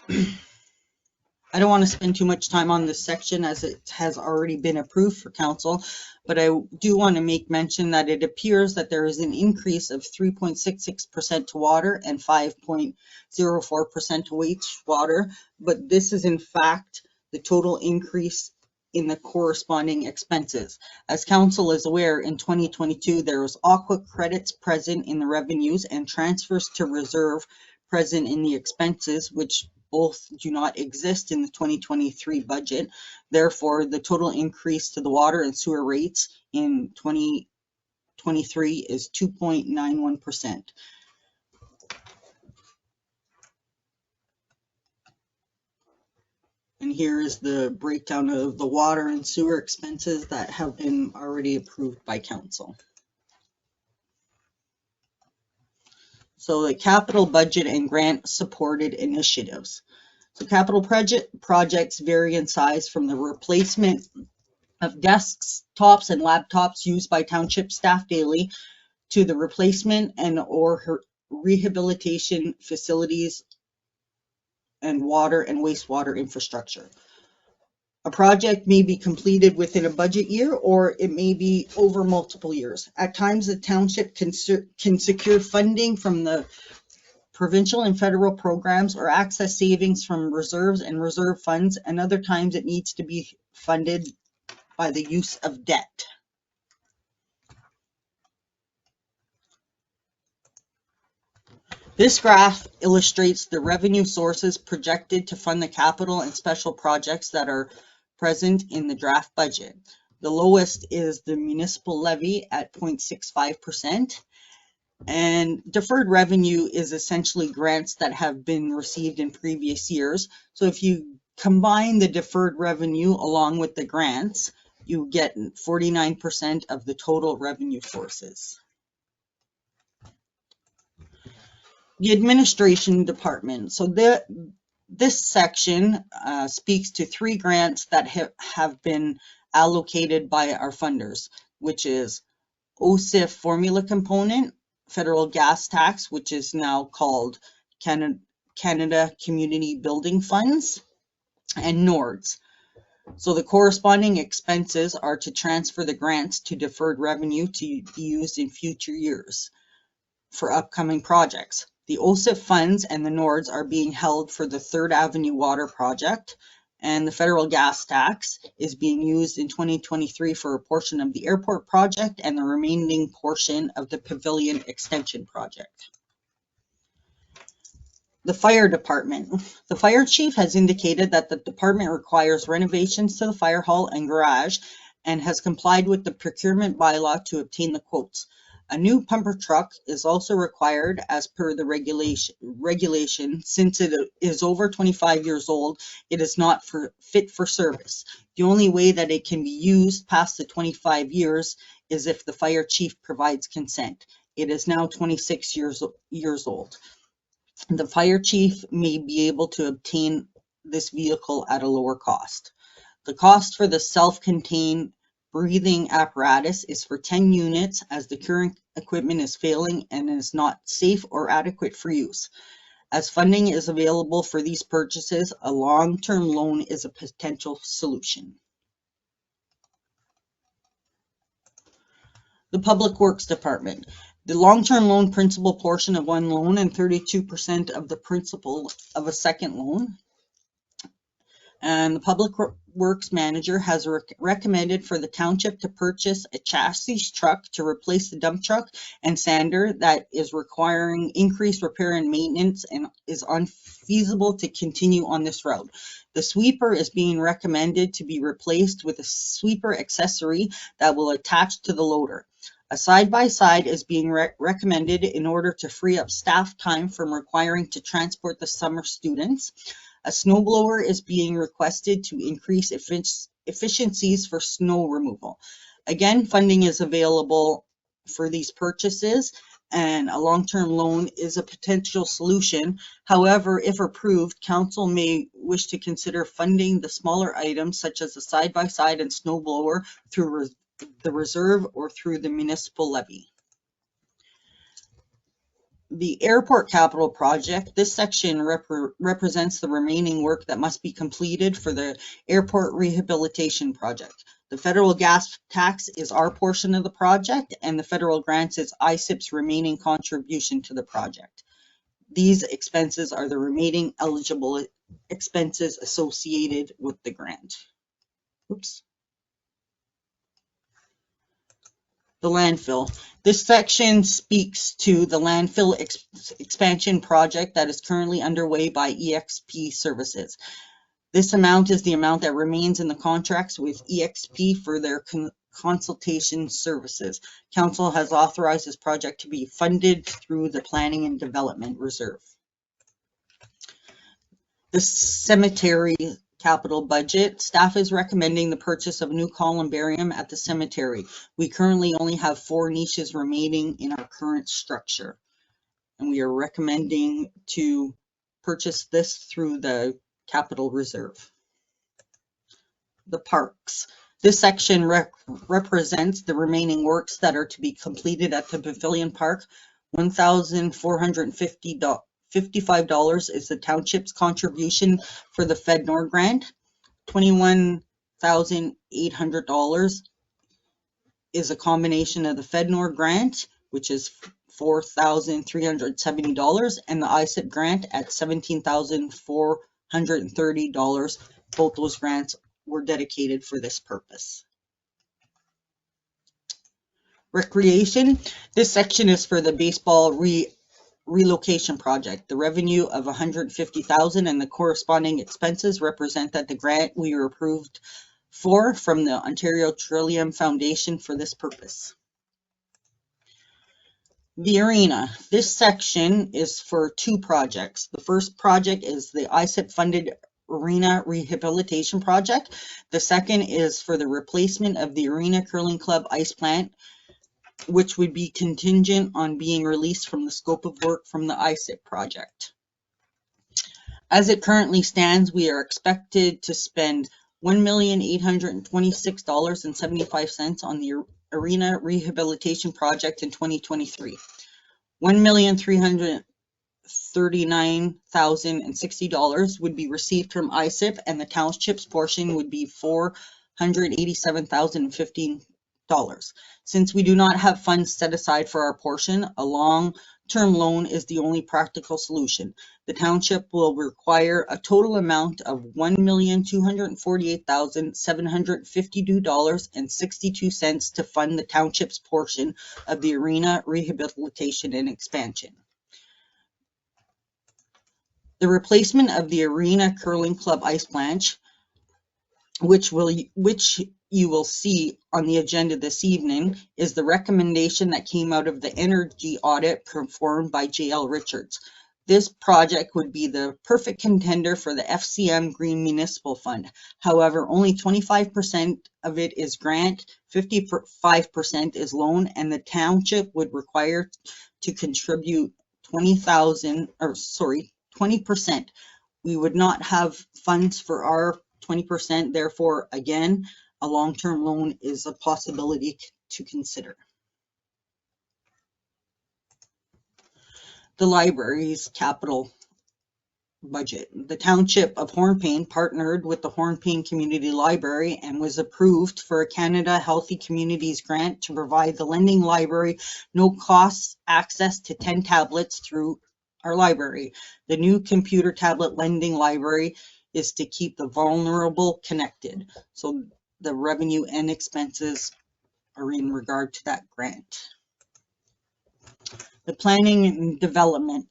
I don't want to spend too much time on this section as it has already been approved for council, but I do want to make mention that it appears that there is an increase of 3.66% to water and 5.04% to wastewater, but this is in fact the total increase in the corresponding expenses. As council is aware, in 2022, there was ACWA credits present in the revenues and transfers to reserve present in the expenses, which both do not exist in the 2023 budget. Therefore, the total increase to the water and sewer rates in 2023 is 2.91%. And here is the breakdown of the water and sewer expenses that have been already approved by council. So the capital budget and grant supported initiatives. So capital projects vary in size from the replacement of desks, tops, and laptops used by township staff daily to the replacement and or rehabilitation facilities and water and wastewater infrastructure. A project may be completed within a budget year or it may be over multiple years. At times, the township can secure funding from the provincial and federal programs or access savings from reserves and reserve funds, and other times it needs to be funded by the use of debt. This graph illustrates the revenue sources projected to fund the capital and special projects that are present in the draft budget. The lowest is the municipal levy at 0.65%, and deferred revenue is essentially grants that have been received in previous years. So if you combine the deferred revenue along with the grants, you get 49% of the total revenue sources. The administration department. So this section speaks to 3 grants that have been allocated by our funders, which is OCWA formula component, federal gas tax, which is now called Canada Community Building Funds, and NORDS. So the corresponding expenses are to transfer the grants to deferred revenue to be used in future years for upcoming projects. The OCWA funds and the NORDS are being held for the 3rd Avenue Water Project, and the federal gas tax is being used in 2023 for a portion of the airport project and the remaining portion of the pavilion extension project. The fire department. The fire chief has indicated that the department requires renovations to the fire hall and garage and has complied with the procurement bylaw to obtain the quotes. A new pumper truck is also required as per the regulation. Since it is over 25 years old, it is not fit for service. The only way that it can be used past the 25 years is if the fire chief provides consent. It is now 26 years old. The fire chief may be able to obtain this vehicle at a lower cost. The cost for the self-contained breathing apparatus is for 10 units, as the current equipment is failing and is not safe or adequate for use. As funding is available for these purchases, a long-term loan is a potential solution. The Public Works Department. The long-term loan principal portion of one loan and 32% of the principal of a second loan. And the Public Works Manager has recommended for the township to purchase a chassis truck to replace the dump truck and sander that is requiring increased repair and maintenance and is unfeasible to continue on this route. The sweeper is being recommended to be replaced with a sweeper accessory that will attach to the loader. A side-by-side is being recommended in order to free up staff time from requiring to transport the summer students. A snowblower is being requested to increase efficiencies for snow removal. Again, funding is available for these purchases, and a long-term loan is a potential solution. However, if approved, council may wish to consider funding the smaller items such as the side-by-side and snowblower through the reserve or through the municipal levy. The airport capital project. This section represents the remaining work that must be completed for the airport rehabilitation project. The federal gas tax is our portion of the project, and the federal grants is ISIP's remaining contribution to the project. These expenses are the remaining eligible expenses associated with the grant. Oops. The landfill. This section speaks to the landfill expansion project that is currently underway by EXP Services. This amount is the amount that remains in the contracts with EXP for their consultation services. Council has authorized this project to be funded through the Planning and Development Reserve. The cemetery capital budget. Staff is recommending the purchase of a new columbarium at the cemetery. We currently only have 4 niches remaining in our current structure, and we are recommending to purchase this through the capital reserve. The parks. This section represents the remaining works that are to be completed at the Pavilion Park. $1,455 is the township's contribution for the FedNor grant. $21,800 is a combination of the FedNor grant, which is $4,370, and the ISIP grant at $17,430. Both those grants were dedicated for this purpose. Recreation. This section is for the baseball relocation project. The revenue of $150,000 and the corresponding expenses represent that the grant we were approved for from the Ontario Trillium Foundation for this purpose. The arena. This section is for two projects. The first project is the ISIP funded arena rehabilitation project. The second is for the replacement of the Arena Curling Club ice plant, which would be contingent on being released from the scope of work from the ISIP project. As it currently stands, we are expected to spend $1,826.75 on the arena rehabilitation project in 2023. $1,339,060 would be received from ISIP, and the township's portion would be $487,015. Since we do not have funds set aside for our portion, a long-term loan is the only practical solution. The township will require a total amount of $1,248,752.62 to fund the township's portion of the arena rehabilitation and expansion. The replacement of the Arena Curling Club ice planche, which you will see on the agenda this evening, is the recommendation that came out of the energy audit performed by J.L. Richards. This project would be the perfect contender for the FCM Green Municipal Fund. However, only 25% of it is grant, 55% is loan, and the township would require to contribute 20%. We would not have funds for our 20%, therefore, again, a long-term loan is a possibility to consider. The library's capital budget. The Township of Hornepayne partnered with the Hornepayne Community Library and was approved for a Canada Healthy Communities grant to provide the lending library no-cost access to 10 tablets through our library. The new computer tablet lending library is to keep the vulnerable connected. So the revenue and expenses are in regard to that grant. The planning and development.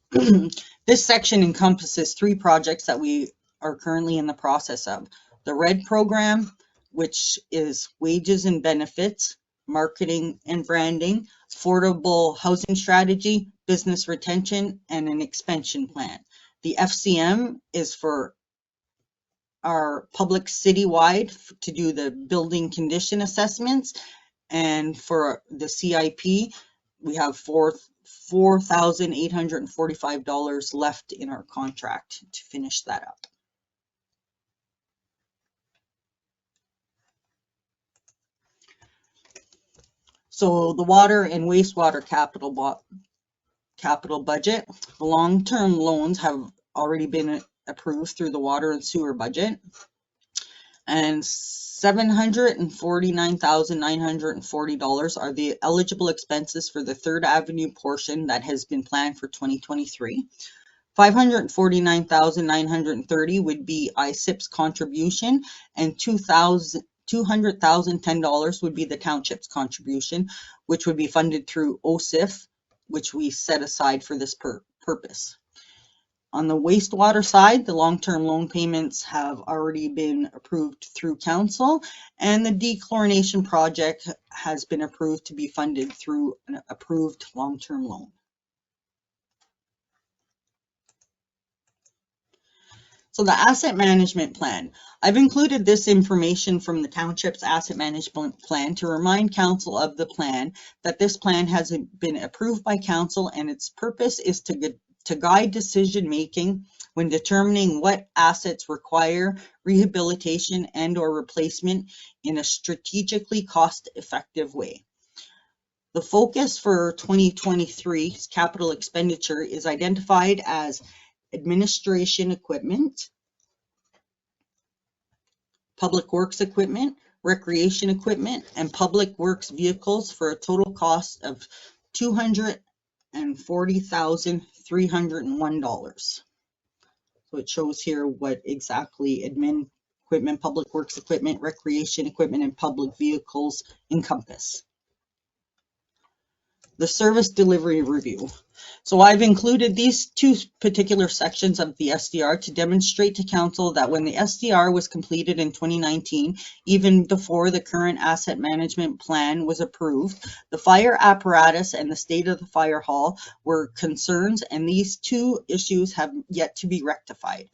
This section encompasses three projects that we are currently in the process of. The RED program, which is wages and benefits, marketing and branding, affordable housing strategy, business retention, and an expansion plan. The FCM is for our public citywide to do the building condition assessments, and for the CIP, we have $4,845 left in our contract to finish that up. So the water and wastewater capital budget. The long-term loans have already been approved through the water and sewer budget, and $749,940 are the eligible expenses for the 3rd Avenue portion that has been planned for 2023. $549,930 would be ISIP's contribution, and $200,010 would be the township's contribution, which would be funded through OCF, which we set aside for this purpose. On the wastewater side, the long-term loan payments have already been approved through council, and the dechlorination project has been approved to be funded through an approved long-term loan. So the asset management plan. I've included this information from the township's asset management plan to remind council of the plan, that this plan has been approved by council, and its purpose is to guide decision making when determining what assets require rehabilitation and or replacement in a strategically cost-effective way. The focus for 2023's capital expenditure is identified as administration equipment, public works equipment, recreation equipment, and public works vehicles for a total cost of $240,301. So it shows here what exactly admin equipment, public works equipment, recreation equipment, and public vehicles encompass. the service delivery review. So I've included these two particular sections of the SDR to demonstrate to Council that when the SDR was completed in 2019, even before the current asset management plan was approved, the fire apparatus and the state of the fire hall were concerns, and these two issues have yet to be rectified.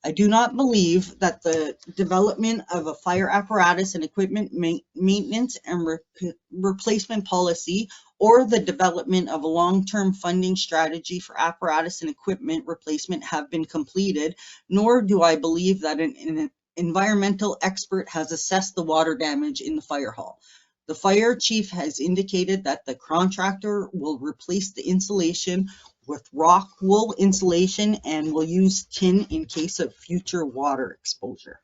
I do not believe that the development of a fire apparatus and equipment maintenance and replacement policy, or the development of a long-term funding strategy for apparatus and equipment replacement have been completed, nor do I believe that an environmental expert has assessed the water damage in the fire hall. The fire chief has indicated that the contractor will replace the insulation with rock wool insulation and will use tin in case of future water exposure.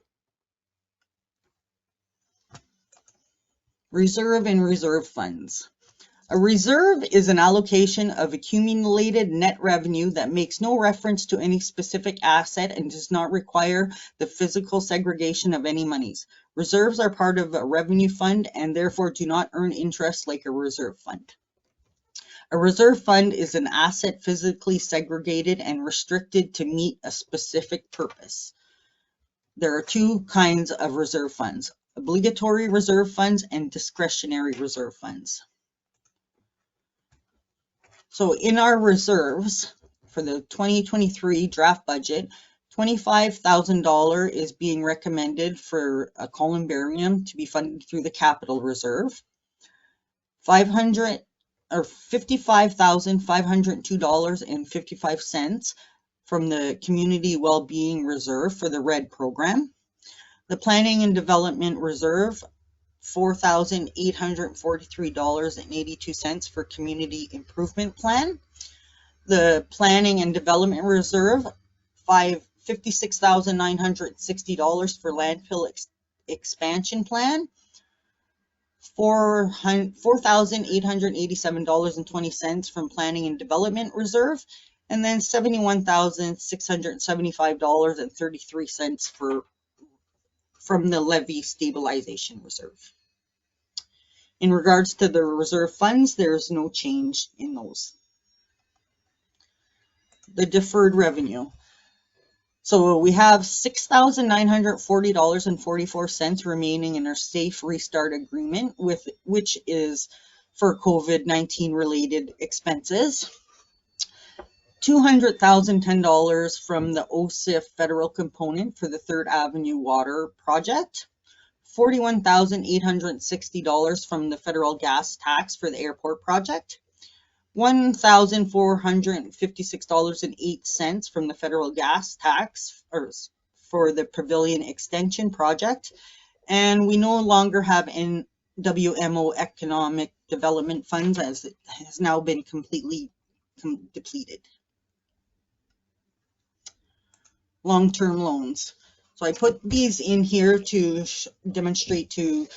Reserve and reserve funds. A reserve is an allocation of accumulated net revenue that makes no reference to any specific asset and does not require the physical segregation of any monies. Reserves are part of a revenue fund and therefore do not earn interest like a reserve fund. A reserve fund is an asset physically segregated and restricted to meet a specific purpose. There are two kinds of reserve funds: obligatory reserve funds and discretionary reserve funds. So in our reserves for the 2023 draft budget, $25,000 is being recommended for a columbarium to be funded through the capital reserve. $55,502.55 from the Community Wellbeing Reserve for the RED program. The Planning and Development Reserve, $4,843.82 for Community Improvement Plan. The Planning and Development Reserve, $56,960 for Landfill Expansion Plan. $4,887.20 from Planning and Development Reserve, and then $71,675.33 from the Levy Stabilization Reserve. In regards to the reserve funds, there is no change in those. The deferred revenue. So we have $6,940.44 remaining in our Safe Restart Agreement, which is for COVID-19 related expenses. $200,010 from the OCWA federal component for the 3rd Avenue Water Project. $41,860 from the federal gas tax for the airport project. $1,456.08 from the federal gas tax for the Pavilion Extension project. And we no longer have NWMO economic development funds, as it has now been completely depleted. Long-term loans. So I put these in here to demonstrate to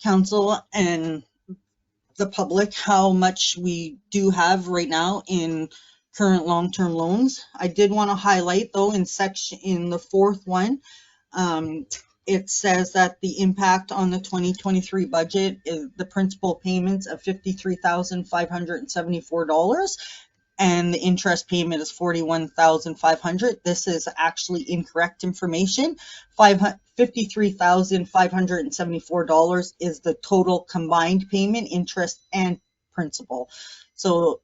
council and the public how much we do have right now in current long-term loans. I did want to highlight though in the 4th one, it says that the impact on the 2023 budget is the principal payments of $53,574 and the interest payment is $41,500. This is actually incorrect information. $53,574 is the total combined payment, interest and principal. So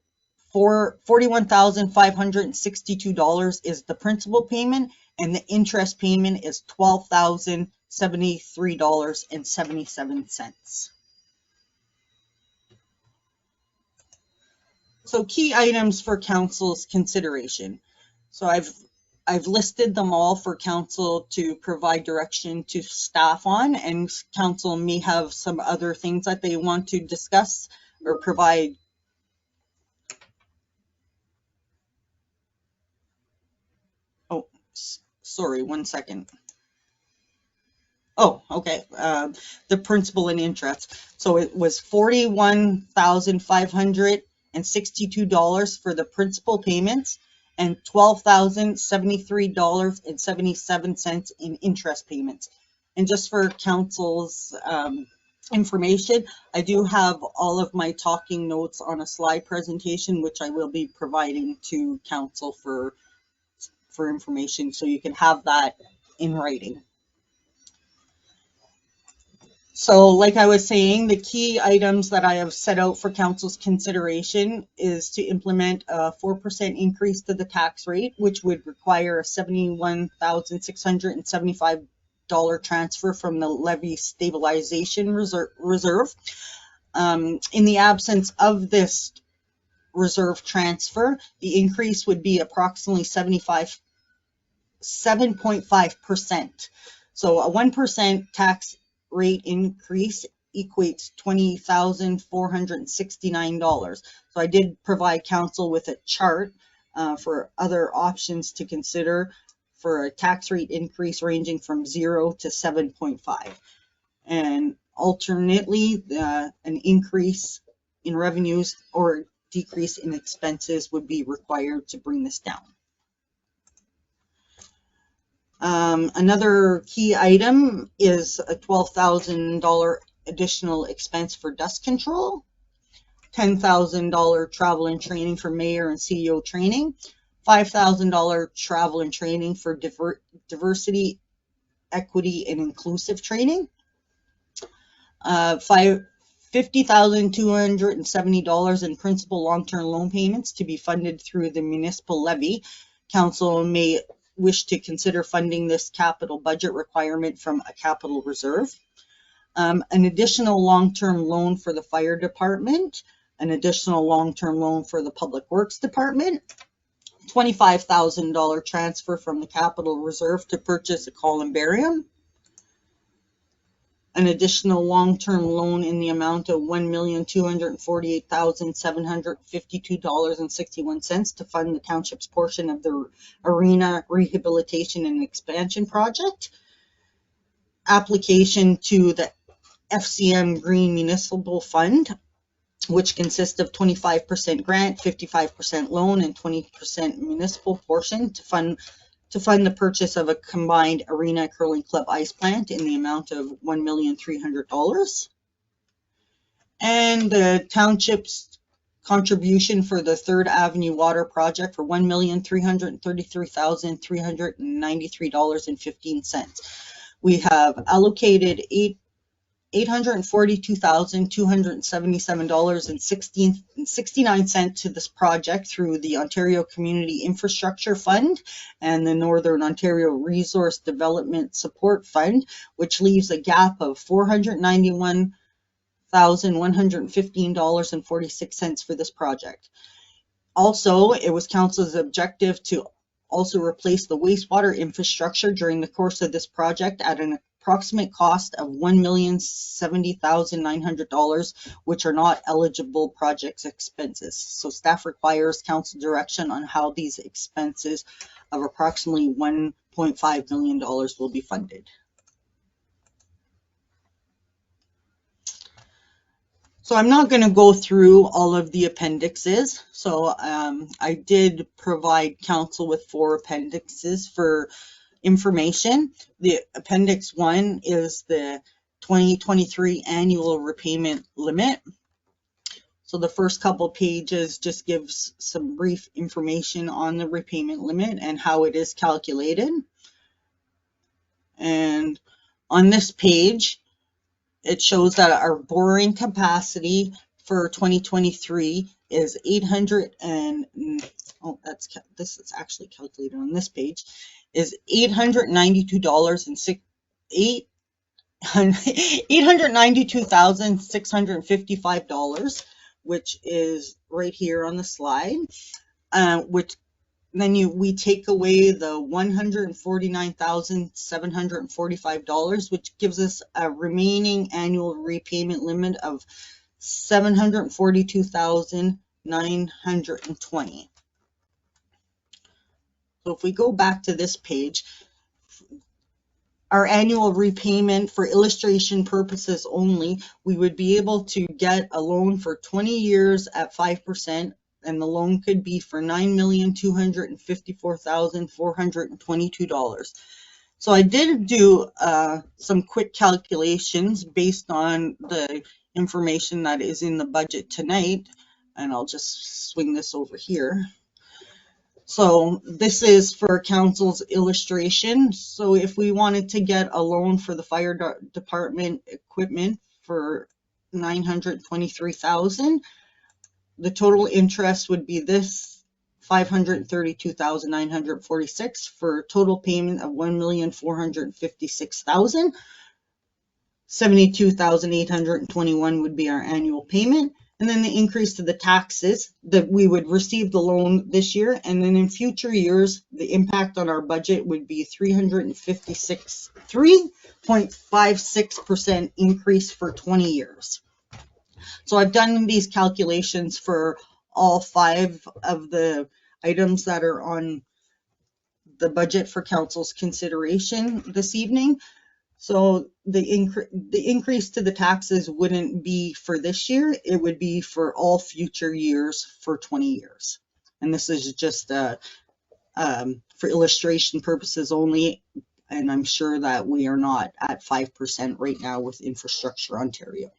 for $41,562 is the principal payment, and the interest payment is $12,073.77. So key items for council's consideration. So I've listed them all for council to provide direction to staff on, and council may have some other things that they want to discuss or provide. Oh, sorry, 1 second. Oh, okay. The principal and interest. So it was $41,562 for the principal payments and $12,073.77 in interest payments. And just for council's information. I do have all of my talking notes on a slide presentation, which I will be providing to council for information, so you can have that in writing. So like I was saying, the key items that I have set out for council's consideration is to implement a 4% increase to the tax rate, which would require a $71,675 transfer from the levy stabilization reserve. In the absence of this reserve transfer, the increase would be approximately 7.5%. So a 1% tax rate increase equates $20,469. So I did provide council with a chart for other options to consider for a tax rate increase ranging from 0 to 7.5. And alternately, an increase in revenues or decrease in expenses would be required to bring this down. Another key item is a $12,000 additional expense for dust control, $10,000 travel and training for mayor and CEO training, $5,000 travel and training for diversity, equity, and inclusive training, $50,270 in principal long-term loan payments to be funded through the municipal levy. Council may wish to consider funding this capital budget requirement from a capital reserve. An additional long-term loan for the fire department, an additional long-term loan for the public works department, $25,000 transfer from the capital reserve to purchase a columbarium, an additional long-term loan in the amount of $1,248,752.61 to fund the township's portion of the arena rehabilitation and expansion project. Application to the FCM Green Municipal Fund, which consists of 25% grant, 55% loan, and 20% municipal portion to fund the purchase of a combined arena curling club ice plant in the amount of $1,300,000. And the township's contribution for the 3rd Avenue Water Project for $1,333,393.15. We have allocated $842,277.69 to this project through the Ontario Community Infrastructure Fund and the Northern Ontario Resource Development Support Fund, which leaves a gap of $491,115.46 for this project. Also, it was council's objective to also replace the wastewater infrastructure during the course of this project at an approximate cost of $1,070,900, which are not eligible project expenses. So staff requires council direction on how these expenses of approximately $1.5 million will be funded. So I'm not going to go through all of the appendixes. So I did provide council with 4 appendixes for information. The appendix 1 is the 2023 annual repayment limit. So the first couple pages just gives some brief information on the repayment limit and how it is calculated. And on this page, it shows that our borrowing capacity for 2023 is this is actually calculated on this page, is $892,655, which is right here on the slide, which then we take away the $149,745, which gives us a remaining annual repayment limit of $742,920. So if we go back to this page, our annual repayment for illustration purposes only, we would be able to get a loan for 20 years at 5%, and the loan could be for $9,254,422. So I did do some quick calculations based on the information that is in the budget tonight, and I'll just swing this over here. So this is for council's illustration. So if we wanted to get a loan for the fire department equipment for $923,000, the total interest would be this $532,946 for a total payment of $1,456,000. $72,821 would be our annual payment. And then the increase to the taxes that we would receive the loan this year. And then in future years, the impact on our budget would be 3.56% increase for 20 years. So I've done these calculations for all 5 of the items that are on the budget for council's consideration this evening. So the increase to the taxes wouldn't be for this year, it would be for all future years for 20 years. And this is just for illustration purposes only, and I'm sure that we are not at 5% right now with Infrastructure Ontario.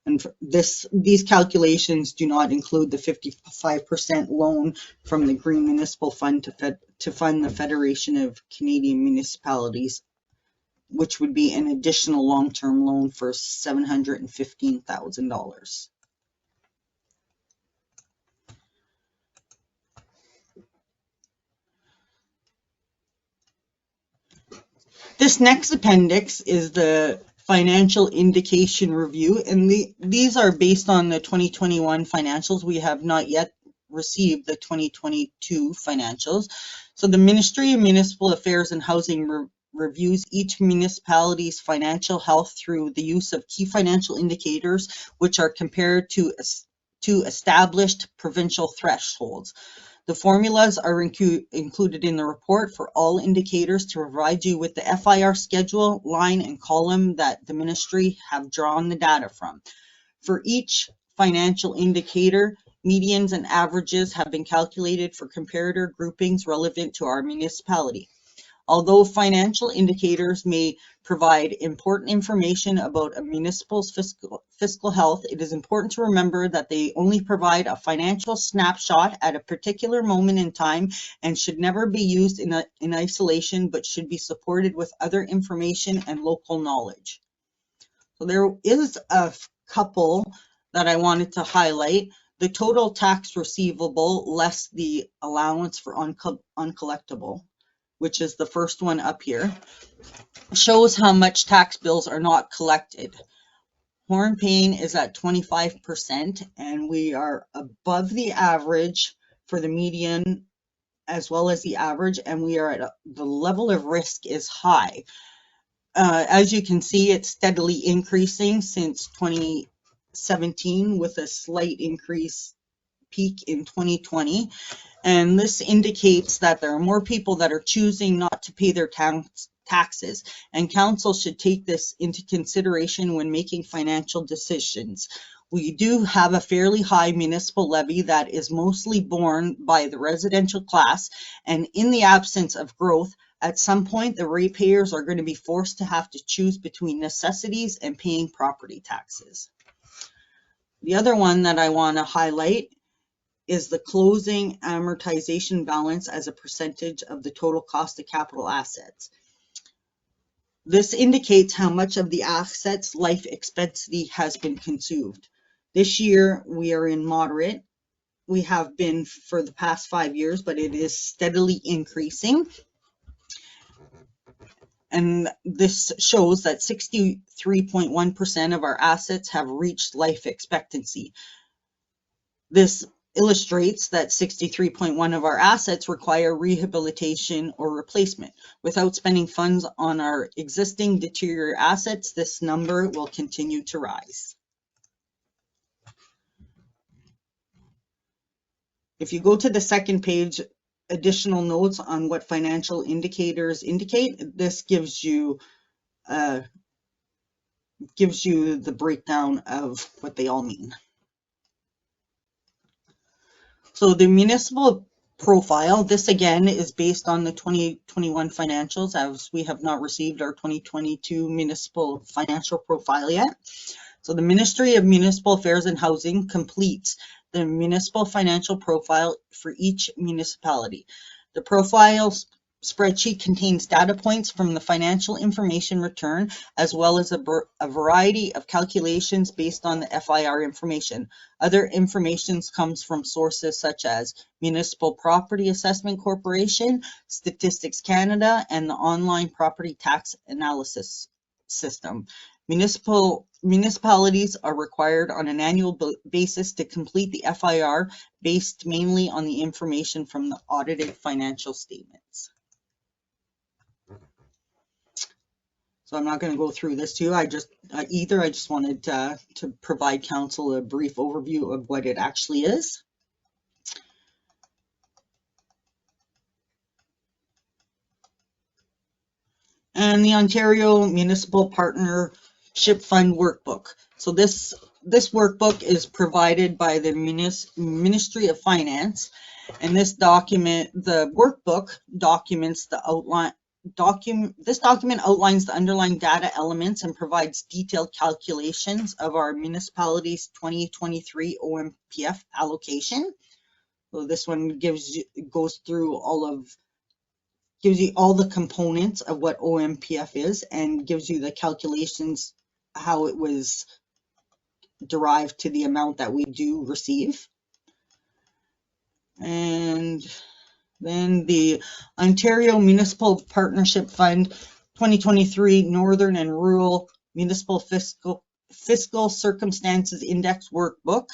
And these calculations do not include the 55% loan from the Green Municipal Fund to fund the Federation of Canadian Municipalities, which would be an additional long-term loan for $715,000. This next appendix is the financial indication review, and these are based on the 2021 financials. We have not yet received the 2022 financials. So the Ministry of Municipal Affairs and Housing reviews each municipality's financial health through the use of key financial indicators, which are compared to established provincial thresholds. The formulas are included in the report for all indicators to provide you with the FIR schedule, line, and column that the ministry have drawn the data from. For each financial indicator, medians and averages have been calculated for comparator groupings relevant to our municipality. Although financial indicators may provide important information about a municipal's fiscal health, it is important to remember that they only provide a financial snapshot at a particular moment in time and should never be used in isolation, but should be supported with other information and local knowledge. So there is a couple that I wanted to highlight. The total tax receivable less the allowance for uncollectible, which is the first one up here, shows how much tax bills are not collected. Hornepayne is at 25%, and we are above the average for the median as well as the average, and we are at the level of risk is high. As you can see, it's steadily increasing since 2017 with a slight increase peak in 2020. And this indicates that there are more people that are choosing not to pay their taxes, and council should take this into consideration when making financial decisions. We do have a fairly high municipal levy that is mostly borne by the residential class, and in the absence of growth, at some point the ratepayers are going to be forced to have to choose between necessities and paying property taxes. The other one that I want to highlight is the closing amortization balance as a percentage of the total cost of capital assets. This indicates how much of the asset's life expectancy has been consumed. This year we are in moderate. We have been for the past 5 years, but it is steadily increasing. And this shows that 63.1% of our assets have reached life expectancy. This illustrates that 63.1% of our assets require rehabilitation or replacement. Without spending funds on our existing deteriorated assets, this number will continue to rise. If you go to the second page, additional notes on what financial indicators indicate, this gives you the breakdown of what they all mean. So the municipal profile. This again is based on the 2021 financials, as we have not received our 2022 municipal financial profile yet. So the Ministry of Municipal Affairs and Housing completes the municipal financial profile for each municipality. The profile spreadsheet contains data points from the financial information return, as well as a variety of calculations based on the FIR information. Other information comes from sources such as Municipal Property Assessment Corporation, Statistics Canada, and the Online Property Tax Analysis System. Municipalities are required on an annual basis to complete the FIR based mainly on the information from the audited financial statements. So I'm not going to go through this too. I just wanted to provide council a brief overview of what it actually is. And the Ontario Municipal Partnership Fund Workbook. So this workbook is provided by the Ministry of Finance, and this document, the workbook documents the outline. This document outlines the underlying data elements and provides detailed calculations of our municipality's 2023 OMPF allocation. So this one gives you all the components of what OMPF is and gives you the calculations, how it was derived to the amount that we do receive. And then the Ontario Municipal Partnership Fund 2023 Northern and Rural Municipal Fiscal Circumstances Index Workbook.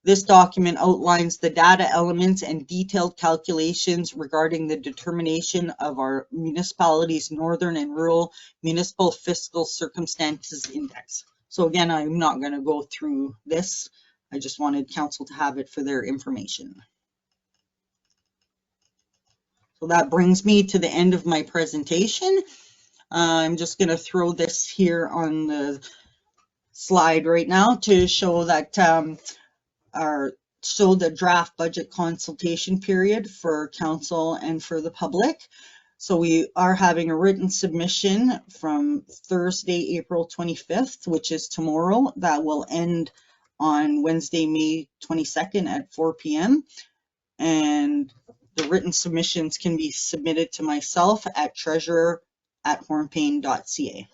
This document outlines the data elements and detailed calculations regarding the determination of our municipality's Northern and Rural Municipal Fiscal Circumstances Index. So again, I'm not going to go through this. I just wanted council to have it for their information. So that brings me to the end of my presentation. I'm just going to throw this here on the slide right now to show that show the draft budget consultation period for council and for the public. So we are having a written submission from Thursday, April 25th, which is tomorrow, that will end on Wednesday, May 22nd at 4 p.m. And the written submissions can be submitted to myself at treasurer@hornepayne.ca.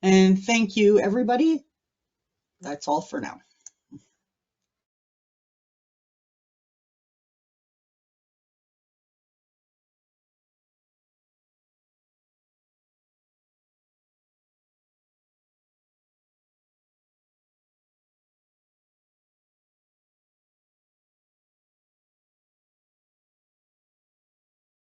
And thank you, everybody. That's all for now.